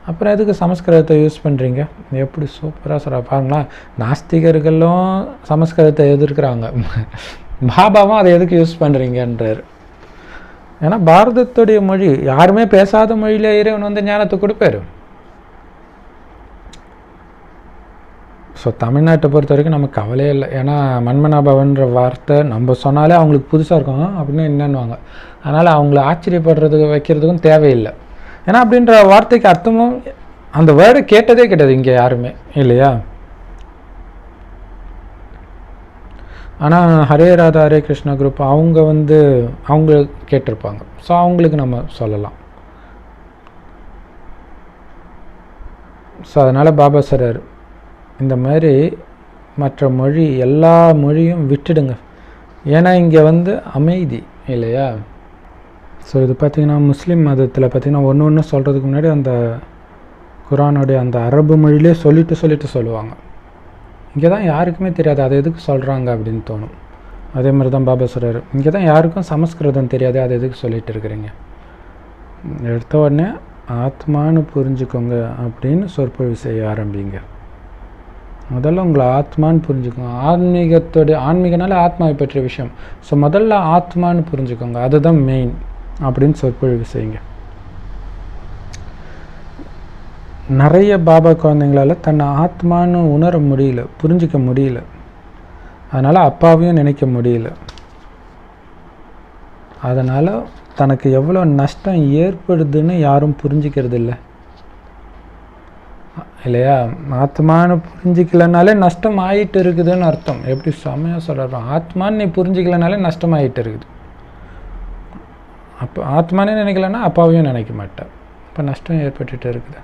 அப்புறம் எதுக்கு சமஸ்கிருதத்தை யூஸ் பண்ணுறீங்க? எப்படி சூப்பராக சொல்கிற பாருங்களா. நாஸ்திகர்களும் சமஸ்கிருதத்தை எதிர்க்கிறாங்க, பாபாவும் அதை எதுக்கு யூஸ் பண்ணுறீங்கன்றார். ஏன்னா பாரதத்துடைய மொழி, யாருமே பேசாத மொழியிலே இறைவன் ஞானத்தை கொடுப்பாரு. ஸோ தமிழ்நாட்டை பொறுத்த வரைக்கும் நமக்கு கவலையே இல்லை. ஏன்னா மன்மனாபவன்ற வார்த்தை நம்ம சொன்னாலே அவங்களுக்கு புதுசாக இருக்கும், அப்படின்னு என்னன்னுவாங்க. அதனால் அவங்கள ஆச்சரியப்படுறதுக்கு வைக்கிறதுக்கும் தேவையில்லை. ஏன்னா அப்படின்ற வார்த்தைக்கு அர்த்தமும் அந்த வேர்டை கேட்டதே கிடையாது இங்கே யாருமே இல்லையா? ஆனால் ஹரே ராதா ஹரே கிருஷ்ணா குரூப் அவங்க அவங்க கேட்டிருப்பாங்க. ஸோ அவங்களுக்கு நம்ம சொல்லலாம் ஸோ அதனால் பாபா சொல்கிறார், இந்த மாதிரி மற்ற மொழி எல்லா மொழியும் விட்டுடுங்க. ஏன்னா இங்கே அமைதி இல்லையா. ஸோ இது பார்த்திங்கன்னா முஸ்லீம் மதத்தில் பார்த்திங்கன்னா ஒன்று ஒன்று சொல்கிறதுக்கு முன்னாடி அந்த குரானுடைய அந்த அரபு மொழியிலே சொல்லிட்டு சொல்லுவாங்க. இங்கே தான் யாருக்குமே தெரியாது அதை எதுக்கு சொல்கிறாங்க அப்படின்னு தோணும். அதே மாதிரி தான் பாபா சொல்கிறார், இங்கே தான் யாருக்கும் சமஸ்கிருதம் தெரியாது, அதை எதுக்கு சொல்லிகிட்டு இருக்கிறீங்க, எடுத்த உடனே ஆத்மானு புரிஞ்சுக்கோங்க அப்படின்னு சொற்பொழிவு செய்ய ஆரம்பிங்க. முதல்ல உங்களை ஆத்மான்னு புரிஞ்சுக்கோங்க. ஆன்மீகனால ஆத்மாவை பற்றிய விஷயம். ஸோ முதல்ல ஆத்மானு புரிஞ்சுக்கோங்க, அதுதான் மெயின் அப்படின்னு சொற்பொழிவு செய்யுங்க. நிறைய பாபா குழந்தைங்களால் தன்னை ஆத்மானு உணர முடியல, புரிஞ்சிக்க முடியல. அதனால் அப்பாவையும் நினைக்க முடியல. அதனால் தனக்கு எவ்வளோ நஷ்டம் ஏற்படுதுன்னு யாரும் புரிஞ்சிக்கிறது இல்லை இல்லையா. ஆத்மானு புரிஞ்சிக்கலனாலே நஷ்டம் ஆகிட்டு இருக்குதுன்னு அர்த்தம். எப்படி செம்மையாக சொல்கிறோம், ஆத்மான்னு நீ புரிஞ்சிக்கலனாலே நஷ்டம் ஆகிட்டு இருக்குது. அப்போ ஆத்மானே நினைக்கலன்னா அப்பாவையும் நினைக்க மாட்டேன், இப்போ நஷ்டம் ஏற்பட்டுட்டு இருக்குது.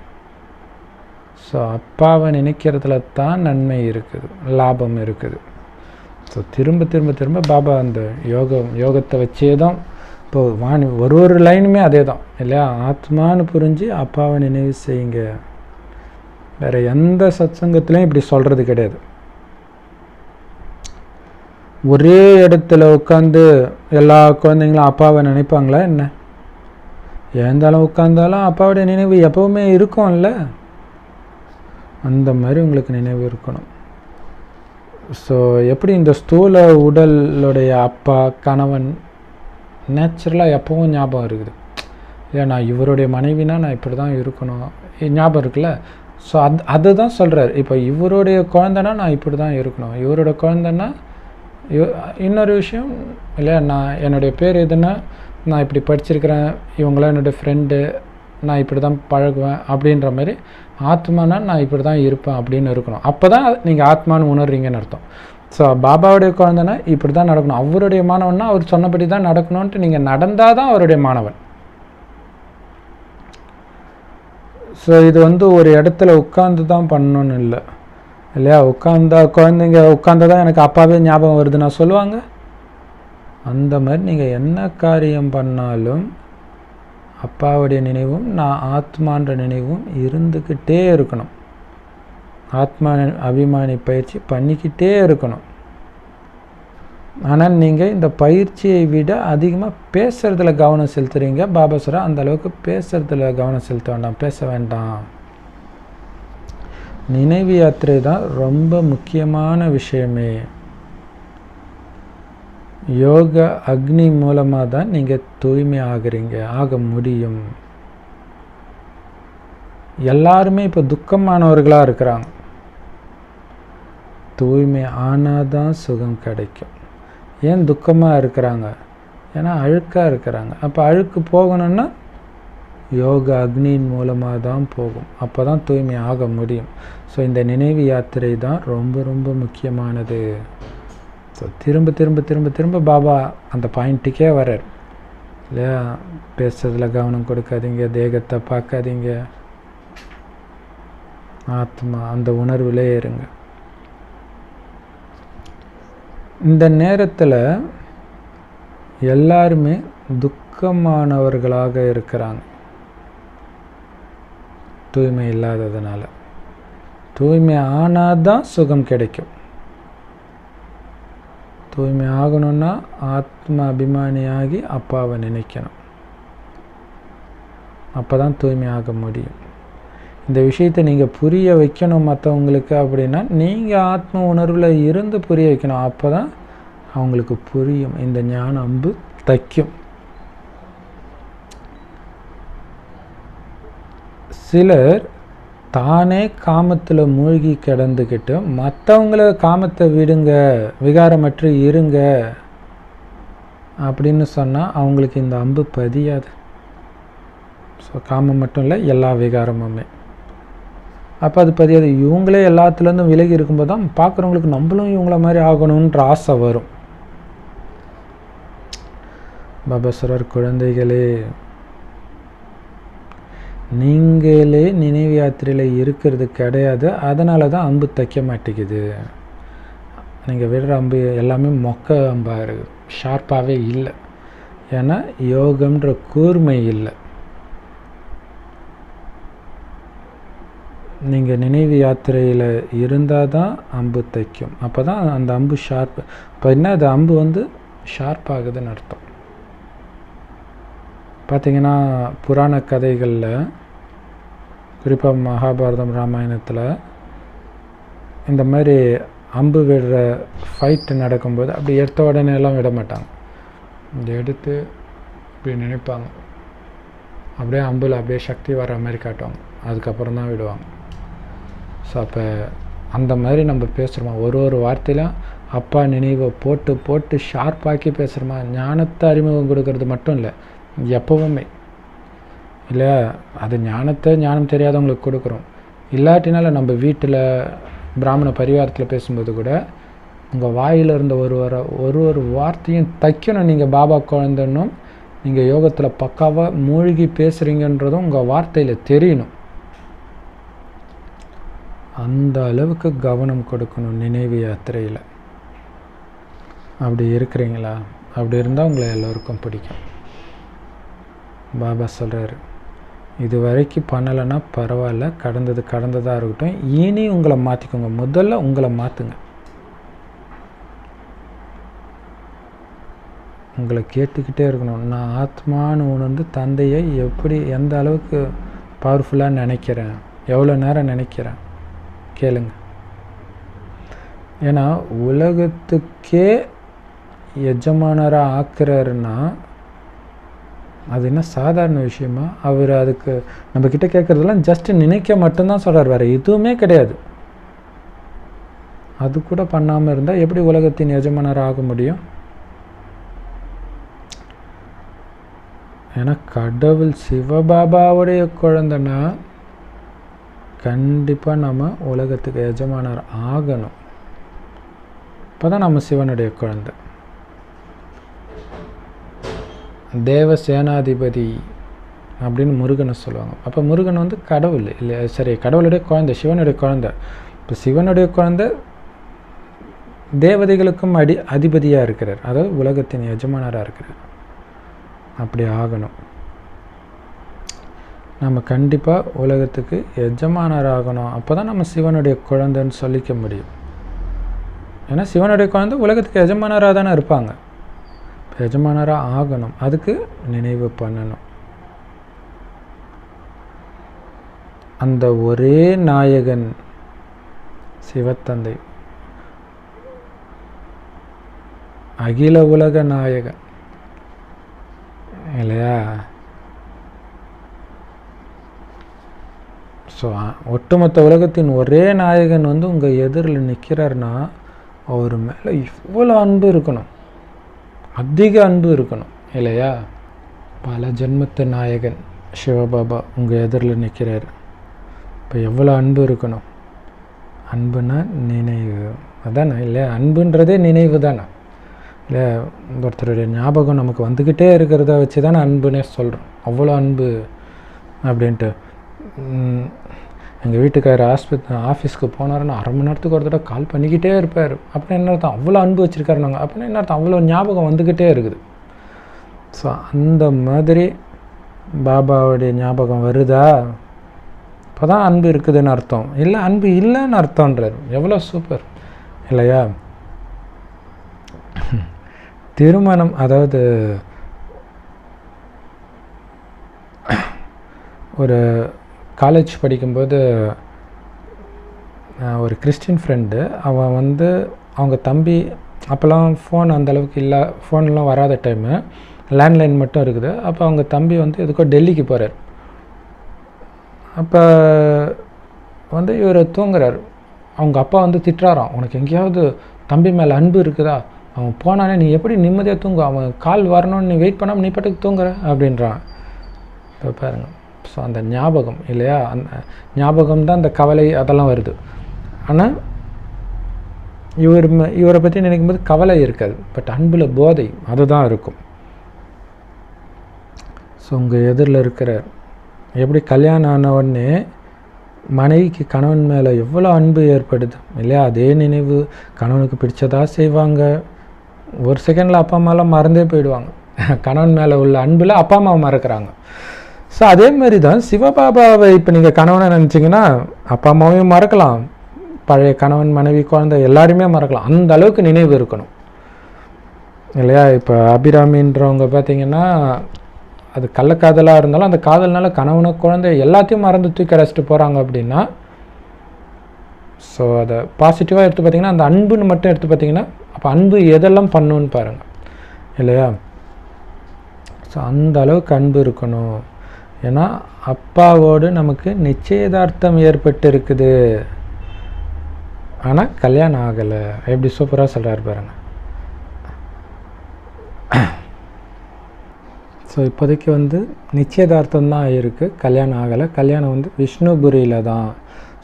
ஸோ அப்பாவை நினைக்கிறதுல தான் நன்மை இருக்குது, லாபம் இருக்குது. ஸோ திரும்ப பாபா அந்த யோகத்தை வச்சே தான் இப்போ ஒரு லைனுமே அதே தான் இல்லையா. ஆத்மானு புரிஞ்சு அப்பாவை நினைவு செய்யுங்க. வேறு எந்த சத்சங்கத்துலேயும் இப்படி சொல்கிறது கிடையாது. ஒரே இடத்துல உட்காந்து எல்லா குழந்தைங்களும் அப்பாவை நினைப்பாங்களா என்ன? எழுந்தாலும் உட்காந்தாலும் அப்பாவுடைய நினைவு எப்போவுமே இருக்கும்ல. அந்த மாதிரி உங்களுக்கு நினைவு இருக்கணும். ஸோ எப்படி இந்த ஸ்தூல உடலுடைய அப்பா கணவன் நேச்சுரலாக எப்போவும் ஞாபகம் இருக்குது இல்லையா. நான் இவருடைய மனைவினா நான் இப்படி தான் இருக்கணும் ஞாபகம் இருக்குல்ல. ஸோ அதுதான் சொல்கிறார். இப்போ இவருடைய குழந்தைனா நான் இப்படி தான் இருக்கணும், இவரோட குழந்தைன்னா இன்னொரு விஷயம் இல்லையா. நான் என்னுடைய பேர் எதுன்னா நான் இப்படி படிச்சிருக்கிறேன், இவங்களாம் என்னுடைய ஃப்ரெண்டு, நான் இப்படி தான் பழகுவேன் அப்படின்ற மாதிரி. ஆத்மானா நான் இப்படி தான் இருப்பேன் அப்படின்னு இருக்கணும். அப்போ தான் நீங்கள் ஆத்மானு உணர்றீங்கன்னு அர்த்தம். ஸோ பாபாவுடைய குழந்தைனா இப்படி தான் நடக்கணும், அவருடைய மாணவன்னா அவர் சொன்னபடி தான் நடக்கணும்ன்ட்டு நீங்கள் நடந்தால் தான் அவருடைய மாணவன். ஸோ இது ஒரு இடத்துல உட்காந்து தான் பண்ணணுன்னு இல்லை இல்லையா. குழந்தைங்க உட்காந்ததான் எனக்கு அப்பாவே ஞாபகம் வருதுன்னா சொல்லுவாங்க. அந்த மாதிரி நீங்கள் என்ன காரியம் பண்ணாலும் அப்பாவுடைய நினைவும் நான் ஆத்மான்ற நினைவும் இருந்துக்கிட்டே இருக்கணும். ஆத்மா அபிமானி பயிற்சி பண்ணிக்கிட்டே இருக்கணும். ஆனால் நீங்கள் இந்த பயிற்சியை விட அதிகமாக பேசுகிறதுல கவனம் செலுத்துறீங்க. பாபா சொல்ற அந்த அளவுக்கு பேசுகிறதுல கவனம் செலுத்த வேண்டாம், பேச வேண்டாம். நினைவு யாத்திரை தான் ரொம்ப முக்கியமான விஷயமே. யோக அக்னி மூலமாக தான் நீங்கள் தூய்மை ஆக முடியும். எல்லாருமே இப்போ துக்கமானவர்களாக இருக்கிறாங்க. தூய்மை ஆனால் தான் சுகம் கிடைக்கும். ஏன் துக்கமாக இருக்கிறாங்க? ஏன்னா அழுக்காக இருக்கிறாங்க. அப்போ அழுக்கு போகணுன்னா யோக அக்னியின் மூலமாக தான் போகும். அப்போ தான் தூய்மை ஆக முடியும். ஸோ இந்த நினைவு யாத்திரை தான் ரொம்ப ரொம்ப முக்கியமானது. ஸோ திரும்ப பாபா அந்த பாயிண்ட்டுக்கே வர்றார் இல்லையா. பேசுறதுல கவனம் கொடுக்காதீங்க, தேகத்தை பார்க்காதீங்க, ஆத்மா அந்த உணர்வில் இருங்க. இந்த நேரத்தில் எல்லாருமே துக்கமானவர்களாக இருக்கிறாங்க, தூய்மை இல்லாததுனால. தூய்மை ஆனால் தான் சுகம் கிடைக்கும். தூய்மை ஆகணும்னா ஆத்ம அபிமானியாகி அப்பாவை நினைக்கணும். அப்போ தான் தூய்மை ஆக முடியும். இந்த விஷயத்தை நீங்கள் புரிய வைக்கணும் மற்றவங்களுக்கு அப்படின்னா நீங்கள் ஆத்ம உணர்வில் இருந்து புரிய வைக்கணும். அப்போ தான் அவங்களுக்கு புரியும், இந்த ஞான அம்பு தைக்கும். சிலர் தானே காமத்தில் மூழ்கி கிடந்துக்கிட்டு மற்றவங்கள காமத்தை விடுங்க, விகாரமற்று இருங்க அப்படின்னு சொன்னால் அவங்களுக்கு இந்த அம்பு பதியாது. ஸோ காமம் மட்டும் இல்லை, எல்லா விகாரமுமே. அப்போ அது பதியாது. இவங்களே எல்லாத்துலேருந்தும் விலகி இருக்கும்போது தான் பார்க்குறவங்களுக்கு நம்மளும் இவங்கள மாதிரி ஆகணுன்ற ஆசை வரும். பாபா சொல்றார், குழந்தைகளே நீங்களே நினைவு யாத்திரையில் இருக்கிறது கிடையாது. அதனால தான் அம்பு தைக்க மாட்டேங்குது. நீங்கள் விடுற அம்பு எல்லாமே மொக்க அம்பாக இருக்குது, ஷார்ப்பாகவே இல்லை. ஏன்னா யோகம்ன்ற கூர்மை இல்லை. நீங்கள் நினைவு யாத்திரையில் இருந்தால் தான் அம்பு தைக்கும். அப்போ தான் அந்த அம்பு ஷார்ப்பு. இப்போ என்ன, அது அம்பு வந்து ஷார்ப் ஆகுதுன்னு அர்த்தம். பார்த்திங்கன்னா புராண கதைகளில், குறிப்பாக மகாபாரதம் ராமாயணத்தில் இந்த மாதிரி அம்பு விடுற ஃபைட்டு நடக்கும்போது அப்படி எடுத்த உடனே எல்லாம் விட மாட்டாங்க. இந்த எடுத்து இப்படி நினைப்பாங்க, அப்படியே அம்பில் அப்படியே சக்தி வர மாதிரி காட்டுவாங்க, அதுக்கப்புறம் தான் விடுவாங்க. ஸோ அப்போ அந்த மாதிரி நம்ம பேசுகிறோமா, ஒரு வார்த்தையிலும் அப்பா நினைவை போட்டு போட்டு ஷார்ப்பாக்கி பேசுகிறோமா. ஞானத்தை அறிமுகம் கொடுக்கறது மட்டும் இல்லை, எப்போவுமே இல்லை, அது ஞானம் தெரியாதவங்களுக்கு கொடுக்குறோம். இல்லாட்டினால நம்ம வீட்டில் பிராமண பரிவாரத்தில் பேசும்போது கூட உங்கள் வாயில் இருந்த ஒரு வார்த்தையும் தைக்கணும். நீங்கள் பாபா குழந்தைன்னும் நீங்கள் யோகத்தில் பக்காவாக மூழ்கி பேசுகிறீங்கன்றதும் உங்கள் வார்த்தையில் தெரியணும். அந்த அளவுக்கு கவனம் கொடுக்கணும் நினைவு யாத்திரையில். அப்படி இருக்கிறீங்களா? அப்படி இருந்தால் உங்களை எல்லோருக்கும் பிடிக்கும். பாபா சொல்கிறாரு, இது வரைக்கும் பண்ணலைன்னா பரவாயில்ல, கடந்ததாக இருக்கட்டும், இனி உங்களை மாற்றிக்கோங்க. முதல்ல உங்களை மாற்றுங்க. உங்களை கேட்டுக்கிட்டே இருக்கணும். நான் ஆத்மான்னு உணர்ந்து தந்தையை எந்த அளவுக்கு பவர்ஃபுல்லாக நினைக்கிறேன், எவ்வளோ நேரம் நினைக்கிறேன் கேளுங்க. ஏன்னா உலகத்துக்கே எஜமானராக ஆக்குறாருன்னா அது என்ன சாதாரண விஷயமா? அவர் அதுக்கு நம்மக்கிட்ட கேட்குறதெல்லாம் ஜஸ்ட் நினைக்க மட்டும்தான் சொல்கிறார், வேறு எதுவுமே கிடையாது. அது கூட பண்ணாமல் இருந்தால் எப்படி உலகத்தின் எஜமானராக ஆக முடியும்? ஏன்னா கடவுள் சிவபாபாவுடைய குழந்தைன்னா கண்டிப்பாக நம்ம உலகத்துக்கு எஜமானர் ஆகணும். இப்போ தான் நம்ம சிவனுடைய குழந்தை. தேவ சேனாதிபதி அப்படின்னு முருகனை சொல்லுவாங்க. அப்போ முருகன் வந்து கடவுள் இல்லை, சரி, கடவுளுடைய குழந்தை, சிவனுடைய குழந்தை. இப்போ சிவனுடைய குழந்தை தேவதைகளுக்கும் அதிபதியாக இருக்கிறார், அதாவது உலகத்தின் எஜமானராக இருக்கிறார். அப்படி ஆகணும். நம்ம கண்டிப்பாக உலகத்துக்கு எஜமானராகணும். அப்போ தான் நம்ம சிவனுடைய குழந்தைன்னு சொல்லிக்க முடியும். ஏன்னா சிவனுடைய குழந்தை உலகத்துக்கு எஜமானராக தானே இருப்பாங்க. எஜமானராக ஆகணும், அதுக்கு நினைவு பண்ணணும். அந்த ஒரே நாயகன் சிவத்தந்தை, அகில உலக நாயகன் இல்லையா? ஸோ ஒட்டுமொத்த உலகத்தின் ஒரே நாயகன் வந்து உங்கள் எதிரில் நிற்கிறாருன்னா அவர் மேலே இவ்வளோ அன்பு இருக்கணும், அதிக அன்பு இருக்கணும் இல்லையா? பல ஜென்மத்து நாயகன் சிவபாபா உங்கள் எதிரில் நிற்கிறார். இப்போ எவ்வளோ அன்பு இருக்கணும்? அன்புனா நினைவு, அதானே இல்லையா? அன்புன்றதே நினைவு தானே இல்லை? ஒருத்தருடைய ஞாபகம் நமக்கு வந்துக்கிட்டே இருக்கிறத வச்சு தானே அன்புன்னே சொல்கிறோம். அவ்வளோ அன்பு அப்படின்ட்டு. எங்கள் வீட்டுக்காரர் ஆஃபீஸ்க்கு போனாருன்னா 1/2 மணி நேரத்துக்கு ஒரு தடவை கால் பண்ணிக்கிட்டே இருப்பார். அப்படின்னு என்ன அர்த்தம்? அவ்வளோ அன்பு வச்சுருக்காரு நாங்கள். அப்படின்னு என்ன அர்த்தம்? அவ்வளோ ஞாபகம் வந்துக்கிட்டே இருக்குது. ஸோ அந்த மாதிரி பாபாவுடைய ஞாபகம் வருதா, இப்போ தான் அன்பு இருக்குதுன்னு அர்த்தம். இல்லை அன்பு இல்லைன்னு அர்த்தம்ன்றார். எவ்வளோ சூப்பர் இல்லையா? திருமணம், அதாவது ஒரு காலேஜ் படிக்கும்போது ஒரு கிறிஸ்டின் ஃப்ரெண்டு, அவன் வந்து அவங்க தம்பி, அப்போல்லாம் ஃபோன் அந்தளவுக்கு இல்லை, ஃபோன்லாம் வராத டைமு, லேண்ட்லைன் மட்டும் இருக்குது. அப்போ அவங்க தம்பி வந்து எதுக்கோ டெல்லிக்கு போகிறார். அப்போ வந்து இவர் தூங்குறார். அவங்க அப்பா வந்து திட்டுறாராம், உனக்கு எங்கேயாவது தம்பி மேலே அன்பு இருக்குதா? அவன் போனானே நீ எப்படி நிம்மதியாக தூங்கு, அவன் கால் வரணும்னு நீ வெயிட் பண்ணாமல் நீ பாட்டுக்கு தூங்குற அப்படின்றான். இப்போ பாருங்கள். ஸோ அந்த ஞாபகம் இல்லையா, அந்த ஞாபகம் தான் அந்த கவலை அதெல்லாம் வருது. ஆனால் இவரை பற்றி நினைக்கும்போது கவலை இருக்காது, பட் அன்பில் போதை அதுதான் இருக்கும். ஸோ உங்கள் எதிரில் இருக்கிற எப்படி கல்யாணம் ஆன உடனே மனைவிக்கு கணவன் மேலே எவ்வளோ அன்பு ஏற்படுது இல்லையா? அதே நினைவு கணவனுக்கு பிடிச்சதாக செய்வாங்க. ஒரு செகண்டில் அப்பா அம்மாலாம் மறந்தே போயிடுவாங்க. கணவன் மேலே உள்ள அன்பில் அப்பா அம்மாவை மறக்கிறாங்க. ஸோ அதே மாதிரி தான் சிவபாபாவை இப்போ நீங்கள் கணவனை நினச்சிங்கன்னா அப்பா அம்மாவையும் மறக்கலாம், பழைய கணவன் மனைவி குழந்தை எல்லாருமே மறக்கலாம். அந்த அளவுக்கு நினைவு இருக்கணும் இல்லையா? இப்போ அபிராமின்றவங்க பார்த்தீங்கன்னா அது கள்ளக்காதலாக இருந்தாலும் அந்த காதல்னால கணவனை குழந்தை எல்லாத்தையும் மறந்து தூக்கி அடைச்சிட்டு போகிறாங்க அப்படின்னா, ஸோ அதை பாசிட்டிவாக எடுத்து பார்த்திங்கன்னா அந்த அன்புன்னு மட்டும் எடுத்து பார்த்திங்கன்னா அப்போ அன்பு எதெல்லாம் பண்ணுன்னு பாருங்கள் இல்லையா? ஸோ அந்த அளவுக்கு அன்பு இருக்கணும். ஏன்னா அப்பாவோடு நமக்கு நிச்சயதார்த்தம் ஏற்பட்டு இருக்குது, ஆனால் கல்யாணம் ஆகலை. எப்படி சூப்பராக சொல்கிறார் பாருங்க. ஸோ இப்போதைக்கு நிச்சயதார்த்தம் தான் ஆகிருக்கு, கல்யாணம் ஆகலை. கல்யாணம் விஷ்ணுபுரியில் தான்.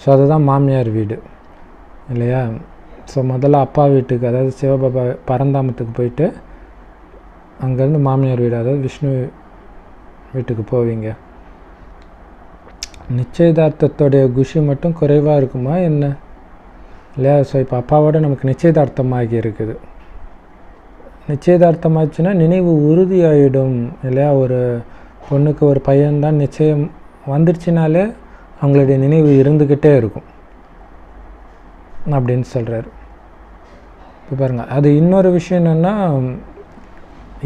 ஸோ அதுதான் மாமியார் வீடு இல்லையா? ஸோ முதல்ல அப்பா வீட்டுக்கு, அதாவது சிவபாபா பரந்தாமத்துக்கு போயிட்டு அங்கேருந்து மாமியார் வீடு, அதாவது விஷ்ணு வீட்டுக்கு போவீங்க. நிச்சயதார்த்தத்தோடைய குஷி மட்டும் குறைவாக இருக்குமா என்ன இல்லையா? ஸோ இப்போ அப்பாவோட நமக்கு நிச்சயதார்த்தமாகி இருக்குது. நிச்சயதார்த்தமாச்சுன்னா நினைவு உறுதியாகிடும் இல்லையா? ஒரு பொண்ணுக்கு ஒரு பையன்தான் நிச்சயம் வந்துருச்சுனாலே அவங்களுடைய நினைவு இருந்துக்கிட்டே இருக்கும் அப்படின்னு சொல்கிறார். இப்போ பாருங்கள், அது இன்னொரு விஷயம் என்னென்னா,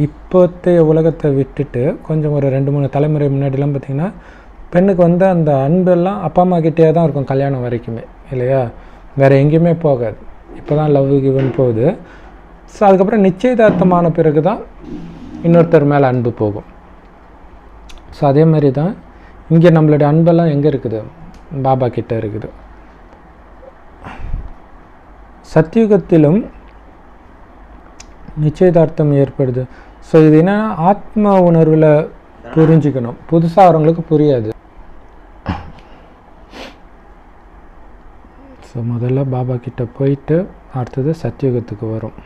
இப்போத்தைய உலகத்தை விட்டுட்டு கொஞ்சம் ஒரு 2-3 தலைமுறை முன்னாடிலாம் பார்த்திங்கன்னா பெண்ணுக்கு அந்த அன்பெல்லாம் அப்பா அம்மா கிட்டே தான் இருக்கும் கல்யாணம் வரைக்குமே இல்லையா? வேறு எங்கேயுமே போகாது. இப்போ தான் லவ் கிவன் போகுது. ஸோ அதுக்கப்புறம் நிச்சயதார்த்தமான பிறகு தான் இன்னொருத்தர் மேலே அன்பு போகும். ஸோ அதே மாதிரி தான் இங்கே நம்மளுடைய அன்பெல்லாம் எங்கே இருக்குது? பாபா கிட்டே இருக்குது. சத்யுகத்திலும் நிச்சயதார்த்தம் ஏற்படுது. ஸோ இது என்னென்னா ஆத்ம உணர்வில் புரிஞ்சுக்கணும், புதுசாக அவங்களுக்கு புரியாது. ஸோ முதல்ல பாபா கிட்ட போயிட்டு அடுத்தது சத்யுகத்துக்கு வரும்.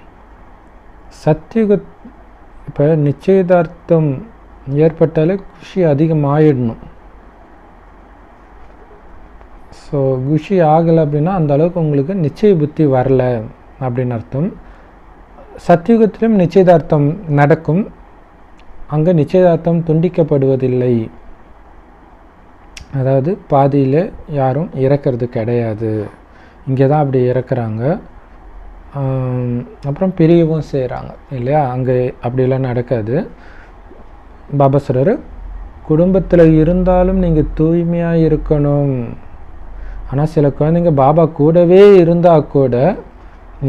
இப்போ நிச்சயதார்த்தம் ஏற்பட்டாலே குஷி அதிகமாகிடணும். ஸோ குஷி ஆகலை அப்படின்னா அந்த அளவுக்கு உங்களுக்கு நிச்சய புத்தி வரல அப்படின்னு அர்த்தம். சத்யுகத்திலும் நிச்சயதார்த்தம் நடக்கும், அங்கே நிச்சயதார்த்தம் துண்டிக்கப்படுவதில்லை. அதாவது பாதியில் யாரும் இறக்கிறது கிடையாது, இங்கே தான் அப்படி இறக்குறாங்க. அப்புறம் பிரியவும் செய்கிறாங்க இல்லையா? அங்கே அப்படிலாம் நடக்காது. பாபா சொல்கிறார், குடும்பத்தில் இருந்தாலும் நீங்கள் தூய்மையாக இருக்கணும். ஆனால் சில குழந்தைங்க பாபா கூடவே இருந்தால் கூட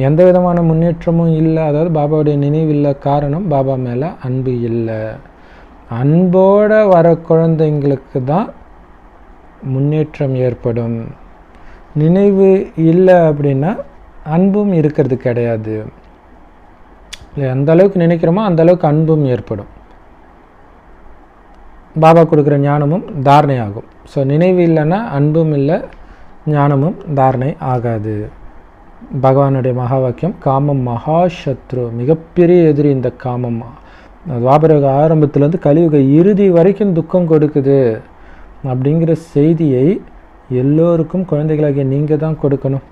எந்த விதமான முன்னேற்றமும் இல்லை, அதாவது பாபாவுடைய நினைவு இல்லை. காரணம் பாபா மேலே அன்பு இல்லை. அன்போடு வர குழந்தைங்களுக்கு தான் முன்னேற்றம் ஏற்படும். நினைவு இல்லை அப்படின்னா அன்பும் இருக்கிறது கிடையாது. இல்லை, எந்த அளவுக்கு நினைக்கிறோமோ அந்த அளவுக்கு அன்பும் ஏற்படும். பாபா கொடுக்குற ஞானமும் தாரணை ஆகும். ஸோ நினைவு இல்லைன்னா அன்பும் இல்லை, ஞானமும் தாரணை ஆகாது. பகவானுடைய மகா வாக்கியம், காமம் மகாசத்ரு, மிகப்பெரிய எதிரி இந்த காமம். துவாபரக ஆரம்பத்துலேருந்து கலியுக இறுதி வரைக்கும் துக்கம் கொடுக்குது அப்படிங்கிற செய்தியை எல்லோருக்கும் குழந்தைகளாகிய நீங்கள் தான் கொடுக்கணும்.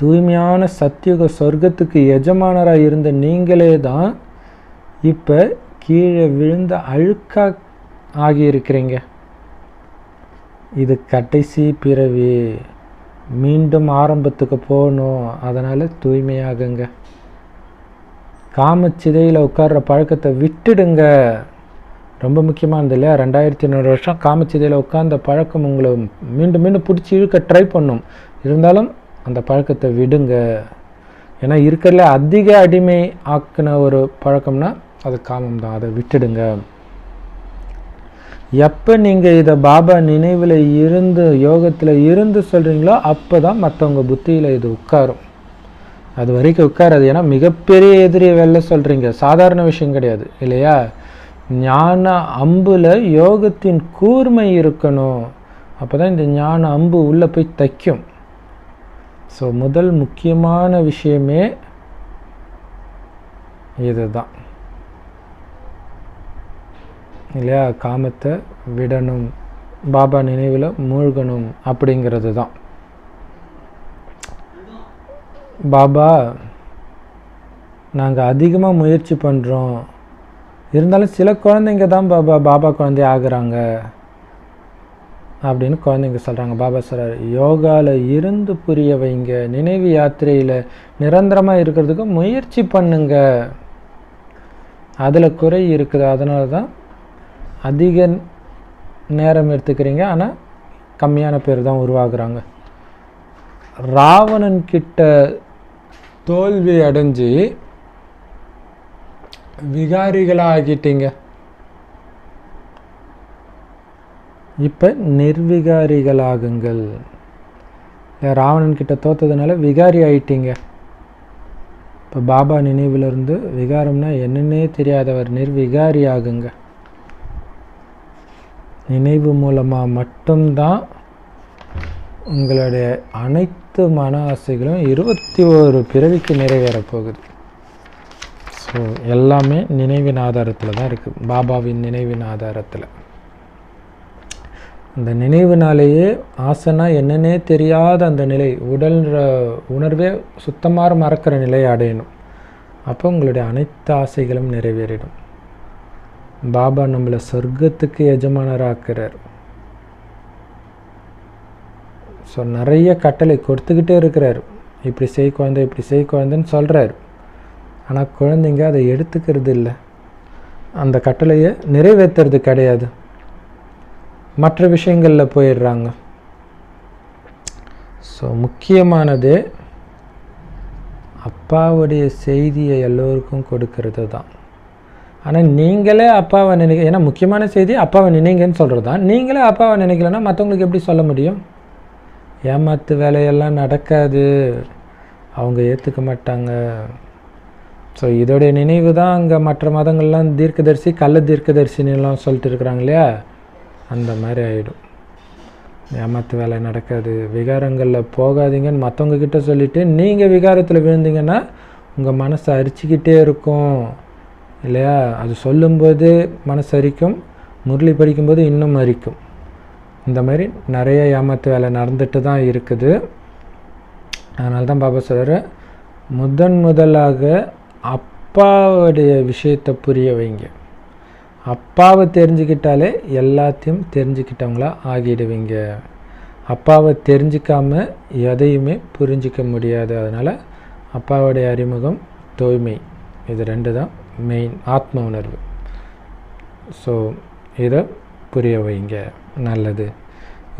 தூய்மையான சத்தியுக சொர்க்கத்துக்கு எஜமானராக இருந்த நீங்களே தான் இப்போ கீழே விழுந்த அழுக்கா ஆகியிருக்கிறீங்க. இது கடைசி பிறவி, மீண்டும் ஆரம்பத்துக்கு போகணும். அதனால் தூய்மையாகுங்க. காமச்சிதையில் உட்கார்ற பழக்கத்தை விட்டுடுங்க. ரொம்ப முக்கியமானது இல்லையா? 2500 வருஷம் காமச்சிதையில் உட்கார்ந்த பழக்கம் உங்களை மீண்டும் மீண்டும் பிடிச்சி இழுக்க ட்ரை பண்ணும். இருந்தாலும் அந்த பழக்கத்தை விடுங்க. ஏன்னா இருக்கிறதுல அதிக அடிமை ஆக்கின ஒரு பழக்கம்னா அது காமம் தான். அதை விட்டுடுங்க. எப்போ நீங்கள் இதை பாபா நினைவில் இருந்து யோகத்தில் இருந்து சொல்கிறீங்களோ அப்போ தான் மற்றவங்க புத்தியில் இது உட்காரும். அது வரைக்கும் உட்காராது. ஏன்னா மிகப்பெரிய எதிரியை வெளில சொல்கிறீங்க, சாதாரண விஷயம் கிடையாது இல்லையா? ஞான அம்புல யோகத்தின் கூர்மை இருக்கணும். அப்போ தான் இந்த ஞான அம்பு உள்ளே போய் தைக்கும். ஸோ முதல் முக்கியமான விஷயமே இதுதான் இல்லையா? காமத்தை விடணும், பாபா நினைவில் மூழ்கணும் அப்படிங்கிறது தான். பாபா நாங்கள் அதிகமாக முயற்சி பண்ணுறோம், இருந்தாலும் சில குழந்தைங்க தான் பாபா குழந்தை ஆகுறாங்க அப்படின்னு குழந்தைங்க சொல்கிறாங்க. பாபா சொல்கிறார், யோகாவில் இருந்து புரிய வைங்க, நினைவு யாத்திரையில் நிரந்தரமாக இருக்கிறதுக்கு முயற்சி பண்ணுங்க. அதில் குறை இருக்குது, அதனால தான் அதிக நேரம் எடுத்துக்கிறீங்க, ஆனால் கம்மியான பேர் தான் உருவாகுறாங்க. ராவணன் கிட்ட தோல்வி அடைஞ்சு விகாரிகளாக ஆகிட்டீங்க, இப்போ நிர்விகாரிகளாகுங்கள். ராவணன் கிட்ட தோத்ததுனால விகாரி ஆயிட்டீங்க. இப்போ பாபா நினைவிலிருந்து விகாரம்னா என்னன்னே தெரியாதவர் நிர்விகாரி ஆகுங்க. நினைவு மூலமாக மட்டும்தான் உங்களுடைய அனைத்து மன ஆசைகளும் 21 பிறவிக்கு நிறைவேறப் போகுது. ஸோ எல்லாமே நினைவின் ஆதாரத்தில் தான் இருக்குது, பாபாவின் நினைவின் ஆதாரத்தில். அந்த நினைவுனாலேயே ஆசைனா என்னன்னே தெரியாத அந்த நிலை, உடல் உணர்வே சுத்தமாக மறக்கிற நிலையை அடையணும். அப்போ உங்களுடைய அனைத்து ஆசைகளும் நிறைவேறிடும். பாபா நம்மளை சொர்க்கத்துக்கு எஜமானராக்குறார். ஸோ நிறைய கட்டளை கொடுத்துக்கிட்டே இருக்கிறார், இப்படி செய் குழந்தை, இப்படி செய் குழந்தைன்னு சொல்கிறார். ஆனால் குழந்தைங்க அதை எடுத்துக்கிறது இல்லை, அந்த கட்டளையை நிறைவேற்றுறது கிடையாது, மற்ற விஷயங்களில் போயிடுறாங்க. ஸோ முக்கியமானது அப்பாவுடைய செய்தியை எல்லோருக்கும் கொடுக்கறது தான். ஆனால் நீங்களே அப்பாவை நினைக்க, ஏன்னா முக்கியமான செய்தி அப்பாவை நினைங்கன்னு சொல்கிறது தான். நீங்களே அப்பாவை நினைக்கலன்னா மற்றவங்களுக்கு எப்படி சொல்ல முடியும்? ஏமாத்து வேலையெல்லாம் நடக்காது, அவங்க ஏற்றுக்க மாட்டாங்க. ஸோ இதோடைய நினைவு தான் அங்கே மற்ற மதங்கள்லாம் தீர்க்கதரிசி கள்ள தீர்க்கதரிசின்னுலாம் சொல்லிட்டு இருக்கிறாங்க இல்லையா, அந்த மாதிரி ஆகிடும். ஏமாத்து வேலை நடக்காது, விகாரங்களில் போகாதீங்கன்னு மற்றவங்கக்கிட்ட சொல்லிவிட்டு நீங்கள் விகாரத்தில் விழுந்தீங்கன்னா உங்கள் மனசை அரிச்சிக்கிட்டே இருக்கும் இல்லையா. அது சொல்லும்போது மனசு அரிக்கும், முரளி படிக்கும்போது இன்னும் அரிக்கும். இந்த மாதிரி நிறைய ஏமாத்து வேலை நடந்துட்டு தான் இருக்குது. அதனால தான் பாபா சொல்கிறார், முதலாக அப்பாவுடைய விஷயத்தை புரிய வைங்க. அப்பாவை தெரிஞ்சுக்கிட்டாலே எல்லாத்தையும் தெரிஞ்சுக்கிட்டவங்களா ஆகிடுவீங்க. அப்பாவை தெரிஞ்சிக்காமல் எதையுமே புரிஞ்சிக்க முடியாது. அதனால் அப்பாவுடைய அறிமுகம், தூய்மை, இது 2 தான் மெயின், ஆத்ம உணர்வு. ஸோ இதை புரிய வைங்க. நல்லது.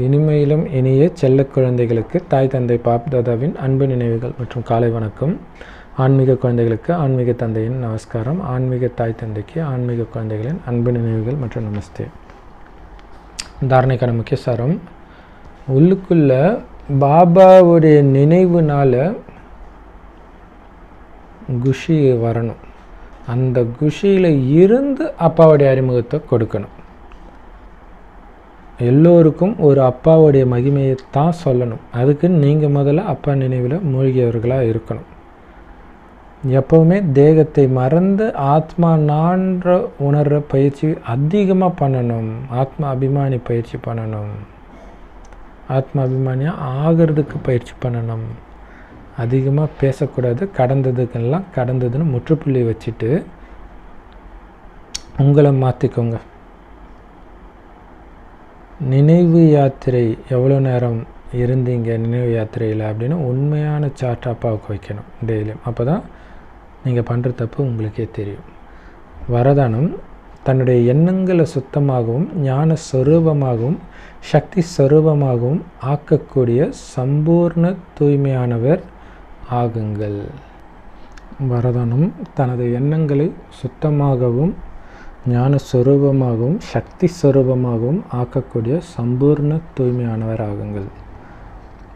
இனிமையிலும் இனிய செல்ல குழந்தைகளுக்கு தாய் தந்தை பாப்தாதாவின் அன்பு நினைவுகள் மற்றும் காலை வணக்கம். ஆன்மீக குழந்தைகளுக்கு ஆன்மீக தந்தையின் நமஸ்காரம். ஆன்மீக தாய் தந்தைக்கு ஆன்மீக குழந்தைகளின் அன்பு நினைவுகள் மற்றும் நமஸ்தே. தாரணைக்கான முக்கிய சாரம், உள்ளுக்குள்ள பாபாவுடைய நினைவுனால குஷி வரணும். அந்த குஷியில் இருந்து அப்பாவுடைய அறிமுகத்தை கொடுக்கணும். எல்லோருக்கும் ஒரு அப்பாவுடைய மகிமையை தான் சொல்லணும். அதுக்கு நீங்கள் முதல்ல அப்பா நினைவில் மூழ்கியவர்களாக இருக்கணும். எப்போவுமே தேகத்தை மறந்து ஆத்மா நான்ற உணர்கிற பயிற்சி அதிகமாக பண்ணணும். ஆத்மா அபிமானி பயிற்சி பண்ணணும். ஆத்மா அபிமானியாக ஆகிறதுக்கு பயிற்சி பண்ணணும். அதிகமாக பேசக்கூடாது. கடந்ததுக்கெல்லாம் கடந்ததுன்னு முற்றுப்புள்ளி வச்சுட்டு உங்களை மாற்றிக்கோங்க. நினைவு யாத்திரை எவ்வளோ நேரம் இருந்தீங்க நினைவு யாத்திரையில் அப்படின்னு உண்மையான சார்ட் அப்பாவுக்கு வைக்கணும் டெய்லியும். அப்போ தான் நீங்கள் பண்ணுற தப்பு உங்களுக்கே தெரியும். வரதானம், தன்னுடைய எண்ணங்களை சுத்தமாகவும் ஞான ஸ்வரூபமாகவும் சக்தி ஸ்வரூபமாகவும் ஆக்கக்கூடிய சம்பூர்ண தூய்மையானவர் ஆகுங்கள். வரதானம், தனது எண்ணங்களை சுத்தமாகவும் ஞான ஸ்வரூபமாகவும் சக்தி ஸ்வரூபமாகவும் ஆக்கக்கூடிய சம்பூர்ண தூய்மையானவர் ஆகுங்கள்.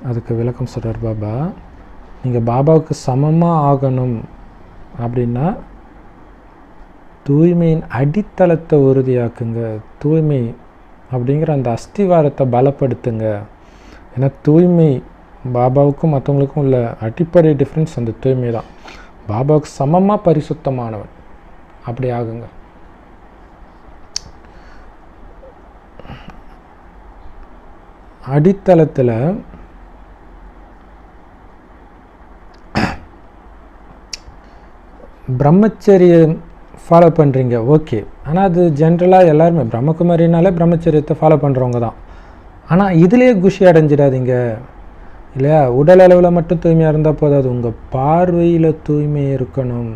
அதுக்கு விளக்கம் சொல்கிறார் பாபா. நீங்கள் பாபாவுக்கு சமமாக ஆகணும் அப்படின்னா தூய்மையின் அடித்தளத்தை உறுதியாக்குங்க. தூய்மை அப்படிங்கிற அந்த அஸ்திவாரத்தை பலப்படுத்துங்க. ஏன்னா தூய்மை பாபாவுக்கும் மற்றவங்களுக்கும் உள்ள அடிப்படை டிஃப்ரென்ஸ் அந்த தூய்மை தான். பாபாவுக்கு சமமாக பரிசுத்தமானவன் அப்படி ஆகுங்க. அடித்தளத்தில் பிரம்மச்சரியம் ஃபாலோ பண்ணுறீங்க, ஓகே. ஆனால் அது ஜென்ரலாக எல்லாருமே பிரம்மகுமாரினாலே பிரம்மச்சரியத்தை ஃபாலோ பண்ணுறவங்க தான். ஆனால் இதிலே குஷி அடைஞ்சிடாதீங்க இல்லையா. உடல் அளவில் மட்டும் தூய்மையாக இருந்தால் போதாது, உங்கள் பார்வையில் தூய்மை இருக்கணும்,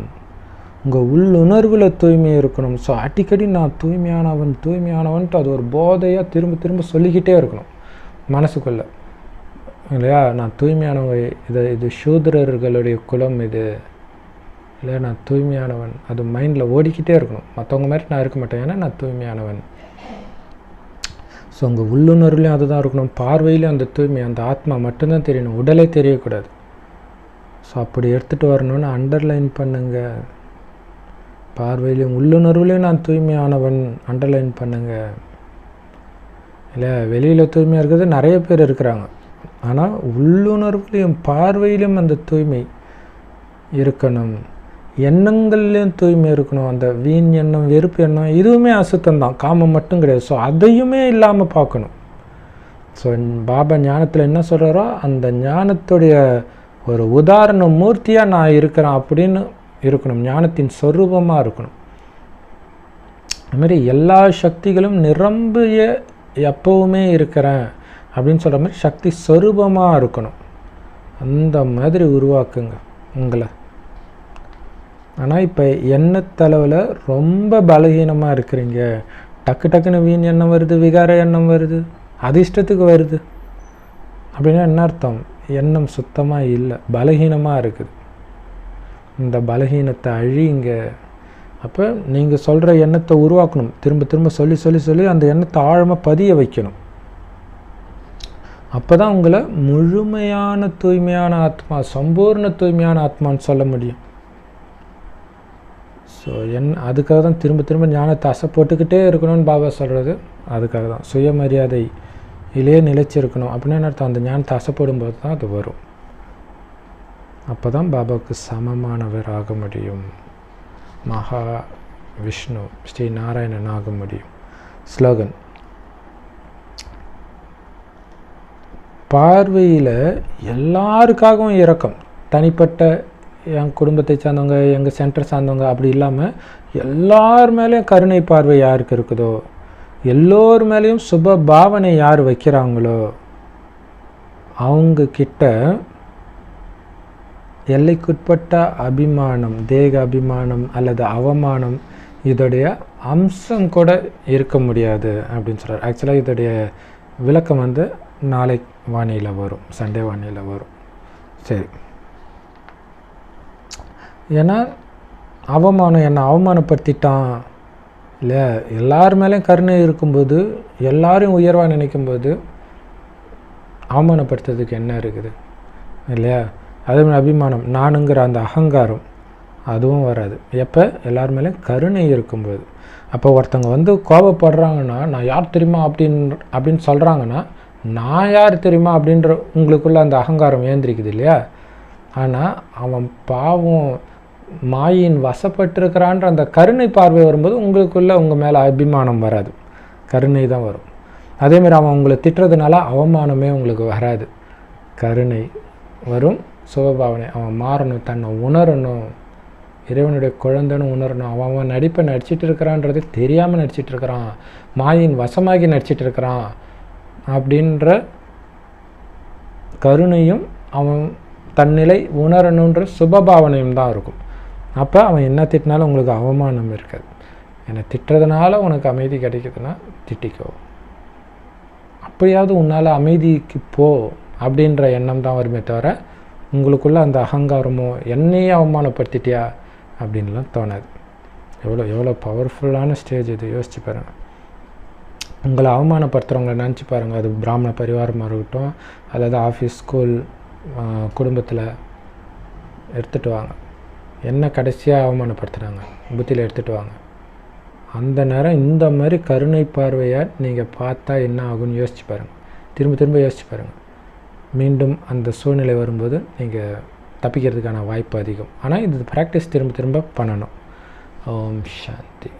உங்கள் உள்ளுணர்வில் தூய்மை இருக்கணும். ஸோ அடிக்கடி நான் தூய்மையானவன்ட்டு அது ஒரு போதையாக திரும்ப திரும்ப சொல்லிக்கிட்டே இருக்கணும் மனசுக்குள்ளே இல்லையா. நான் தூய்மையானவங்க, இது சூத்திரர்களுடைய குலம் இது இல்லை, நான் தூய்மையானவன், அது மைண்டில் ஓடிக்கிட்டே இருக்கணும். மற்றவங்க மாதிரி நான் இருக்க மாட்டேன், ஏன்னா நான் தூய்மையானவன். ஸோ உங்கள் உள்ளுணர்வுலையும் அதுதான் இருக்கணும், பார்வையிலையும் அந்த தூய்மை, அந்த ஆத்மா மட்டும்தான் தெரியணும், உடலே தெரியக்கூடாது. ஸோ அப்படி எடுத்துகிட்டு வரணும்னு அண்டர்லைன் பண்ணுங்க. பார்வையிலையும் உள்ளுணர்வுலையும் நான் தூய்மையானவன் அண்டர்லைன் பண்ணுங்க இல்லை. வெளியில் தூய்மையாக இருக்கிறது நிறைய பேர் இருக்கிறாங்க, ஆனால் உள்ளுணர்வுலையும் பார்வையிலும் அந்த தூய்மை இருக்கணும். எண்ணங்கள்லேயும் தூய்மை இருக்கணும். அந்த வீண் எண்ணம், வெறுப்பு எண்ணம், இதுவுமே அசுத்தம்தான், காமம் மட்டும் கிடையாது. ஸோ அதையுமே இல்லாமல் பார்க்கணும். ஸோ பாபா ஞானத்தில் என்ன சொல்கிறாரோ அந்த ஞானத்துடைய ஒரு உதாரண மூர்த்தியாக நான் இருக்கிறேன் அப்படின்னு இருக்கணும், ஞானத்தின் சொரூபமாக இருக்கணும். அதுமாதிரி எல்லா சக்திகளும் நிரம்பிய எப்போவுமே இருக்கிறேன் அப்படின்னு சொல்கிற மாதிரி சக்தி சொரூபமாக இருக்கணும். அந்த மாதிரி உருவாக்குங்க உங்களை. ஆனால் இப்போ எண்ணத்தளவில் ரொம்ப பலகீனமாக இருக்கிறீங்க, டக்குன்னு வீண் எண்ணம் வருது, விகார எண்ணம் வருது, அது இஷ்டத்துக்கு வருது அப்படின்னா என்ன அர்த்தம்? எண்ணம் சுத்தமாக இல்லை, பலகீனமாக இருக்குது. இந்த பலகீனத்தை அழிங்க. அப்போ நீங்கள் சொல்கிற எண்ணத்தை உருவாக்கணும், திரும்ப திரும்ப சொல்லி சொல்லி சொல்லி அந்த எண்ணத்தை ஆழமாக பதிய வைக்கணும். அப்போ தான் உங்களை முழுமையான தூய்மையான ஆத்மா, சம்பூர்ண தூய்மையான ஆத்மான்னு சொல்ல முடியும். ஸோ அதுக்காக தான் திரும்ப திரும்ப ஞானத்தை அசை போட்டுக்கிட்டே இருக்கணும்னு பாபா சொல்கிறது. அதுக்காக தான் சுயமரியாதை இலே நிலைச்சிருக்கணும். அப்படின்னா அர்த்தம், அந்த ஞானத்தை அசை போடும்போது தான் அது வரும். அப்போ தான் பாபாவுக்கு சமமானவர் ஆக முடியும், மகா விஷ்ணு ஸ்ரீ நாராயணன் ஆக முடியும். ஸ்லோகன்: பார்வையில் எல்லாருக்காகவும் இரக்கம், தனிப்பட்ட என் குடும்பத்தை சார்ந்தவங்க, எங்கள் சென்டர் சார்ந்தவங்க அப்படி இல்லாமல் எல்லார் மேலேயும் கருணை பார்வை யாருக்கு இருக்குதோ, எல்லோர் மேலேயும் சுப பாவனை யார் வைக்கிறாங்களோ அவங்க கிட்ட எல்லைக்குட்பட்ட அபிமானம், தேக அபிமானம் அல்லது அவமானம் இதோடைய அம்சம் கூட இருக்க முடியாது அப்படின்னு சொல்கிறார். ஆக்சுவலாக இதோடைய விளக்கம் நாளை வானியில் வரும், சண்டே வானியில் வரும். சரி, ஏன்னா அவமானம், என்னை அவமானப்படுத்திட்டான் இல்லை, எல்லார் மேலேயும் கருணை இருக்கும்போது, எல்லாரையும் உயர்வாக நினைக்கும்போது அவமானப்படுத்துறதுக்கு என்ன இருக்குது இல்லையா. அதேமாதிரி அபிமானம், நானுங்கிற அந்த அகங்காரம் அதுவும் வராது எப்போ எல்லார் மேலேயும் கருணை இருக்கும்போது. அப்போ ஒருத்தவங்க கோபப்படுறாங்கன்னா, நான் யார் தெரியுமா அப்படின்னு சொல்கிறாங்கன்னா, நான் யார் தெரியுமா அப்படின்ற உங்களுக்குள்ள அந்த அகங்காரம் ஏந்திரிக்குது இல்லையா. ஆனால் அவன் பாவம் மாயின் வசப்பட்டிருக்கிறான்ற அந்த கருணை பார்வை வரும்போது உங்களுக்குள்ளே உங்கள் மேலே அபிமானம் வராது, கருணை தான் வரும். அதேமாதிரி அவன் உங்களை திட்டுறதுனால அவமானமே உங்களுக்கு வராது, கருணை வரும், சுபபாவனை. அவன் மாறணும், தன்னை உணரணும், இறைவனுடைய குழந்தைன்னு உணரணும். அவன் நடிப்பை நடிச்சிட்டு இருக்கிறான்றது தெரியாமல் நடிச்சிட்டு இருக்கிறான், மாயின் வசமாகி நடிச்சிட்டு இருக்கிறான் அப்படின்ற கருணையும் அவன் தன்னிலை உணரணுன்ற சுபபாவனையும் தான் இருக்கும். அப்போ அவன் என்ன திட்டினாலும் உங்களுக்கு அவமானம் இருக்காது. என்னை திட்டுறதுனால உனக்கு அமைதி கிடைக்குதுன்னா திட்டிக்கோ, அப்படியாவது உன்னால் அமைதிக்கு போ அப்படின்ற எண்ணம் தான் வருமே தவிர உங்களுக்குள்ளே அந்த அகங்காரமோ என்னையே அவமானப்படுத்திட்டியா அப்படின்லாம் தோணாது. எவ்வளோ பவர்ஃபுல்லான ஸ்டேஜ் இது, யோசிச்சு பாருங்கள். உங்களை அவமானப்படுத்துகிறவங்களை நினச்சி பாருங்கள். அது பிராமண பரிவாரமாக இருக்கட்டும், அதாவது ஆஃபீஸ், ஸ்கூல், குடும்பத்தில் எடுத்துகிட்டு வாங்க. என்ன கடைசியாக அவமானப்படுத்துகிறாங்க புத்தியில் எடுத்துகிட்டு வாங்க. அந்த நேரம் இந்த மாதிரி கருணை பார்வையை நீங்கள் பார்த்தா என்ன ஆகும்னு யோசிச்சு பாருங்கள், திரும்ப திரும்ப யோசிச்சு பாருங்கள். மீண்டும் அந்த சூழ்நிலை வரும்போது நீங்கள் தப்பிக்கிறதுக்கான வாய்ப்பு அதிகம். ஆனால் இது ப்ராக்டிஸ் திரும்ப திரும்ப பண்ணணும். ஓம் சாந்தி.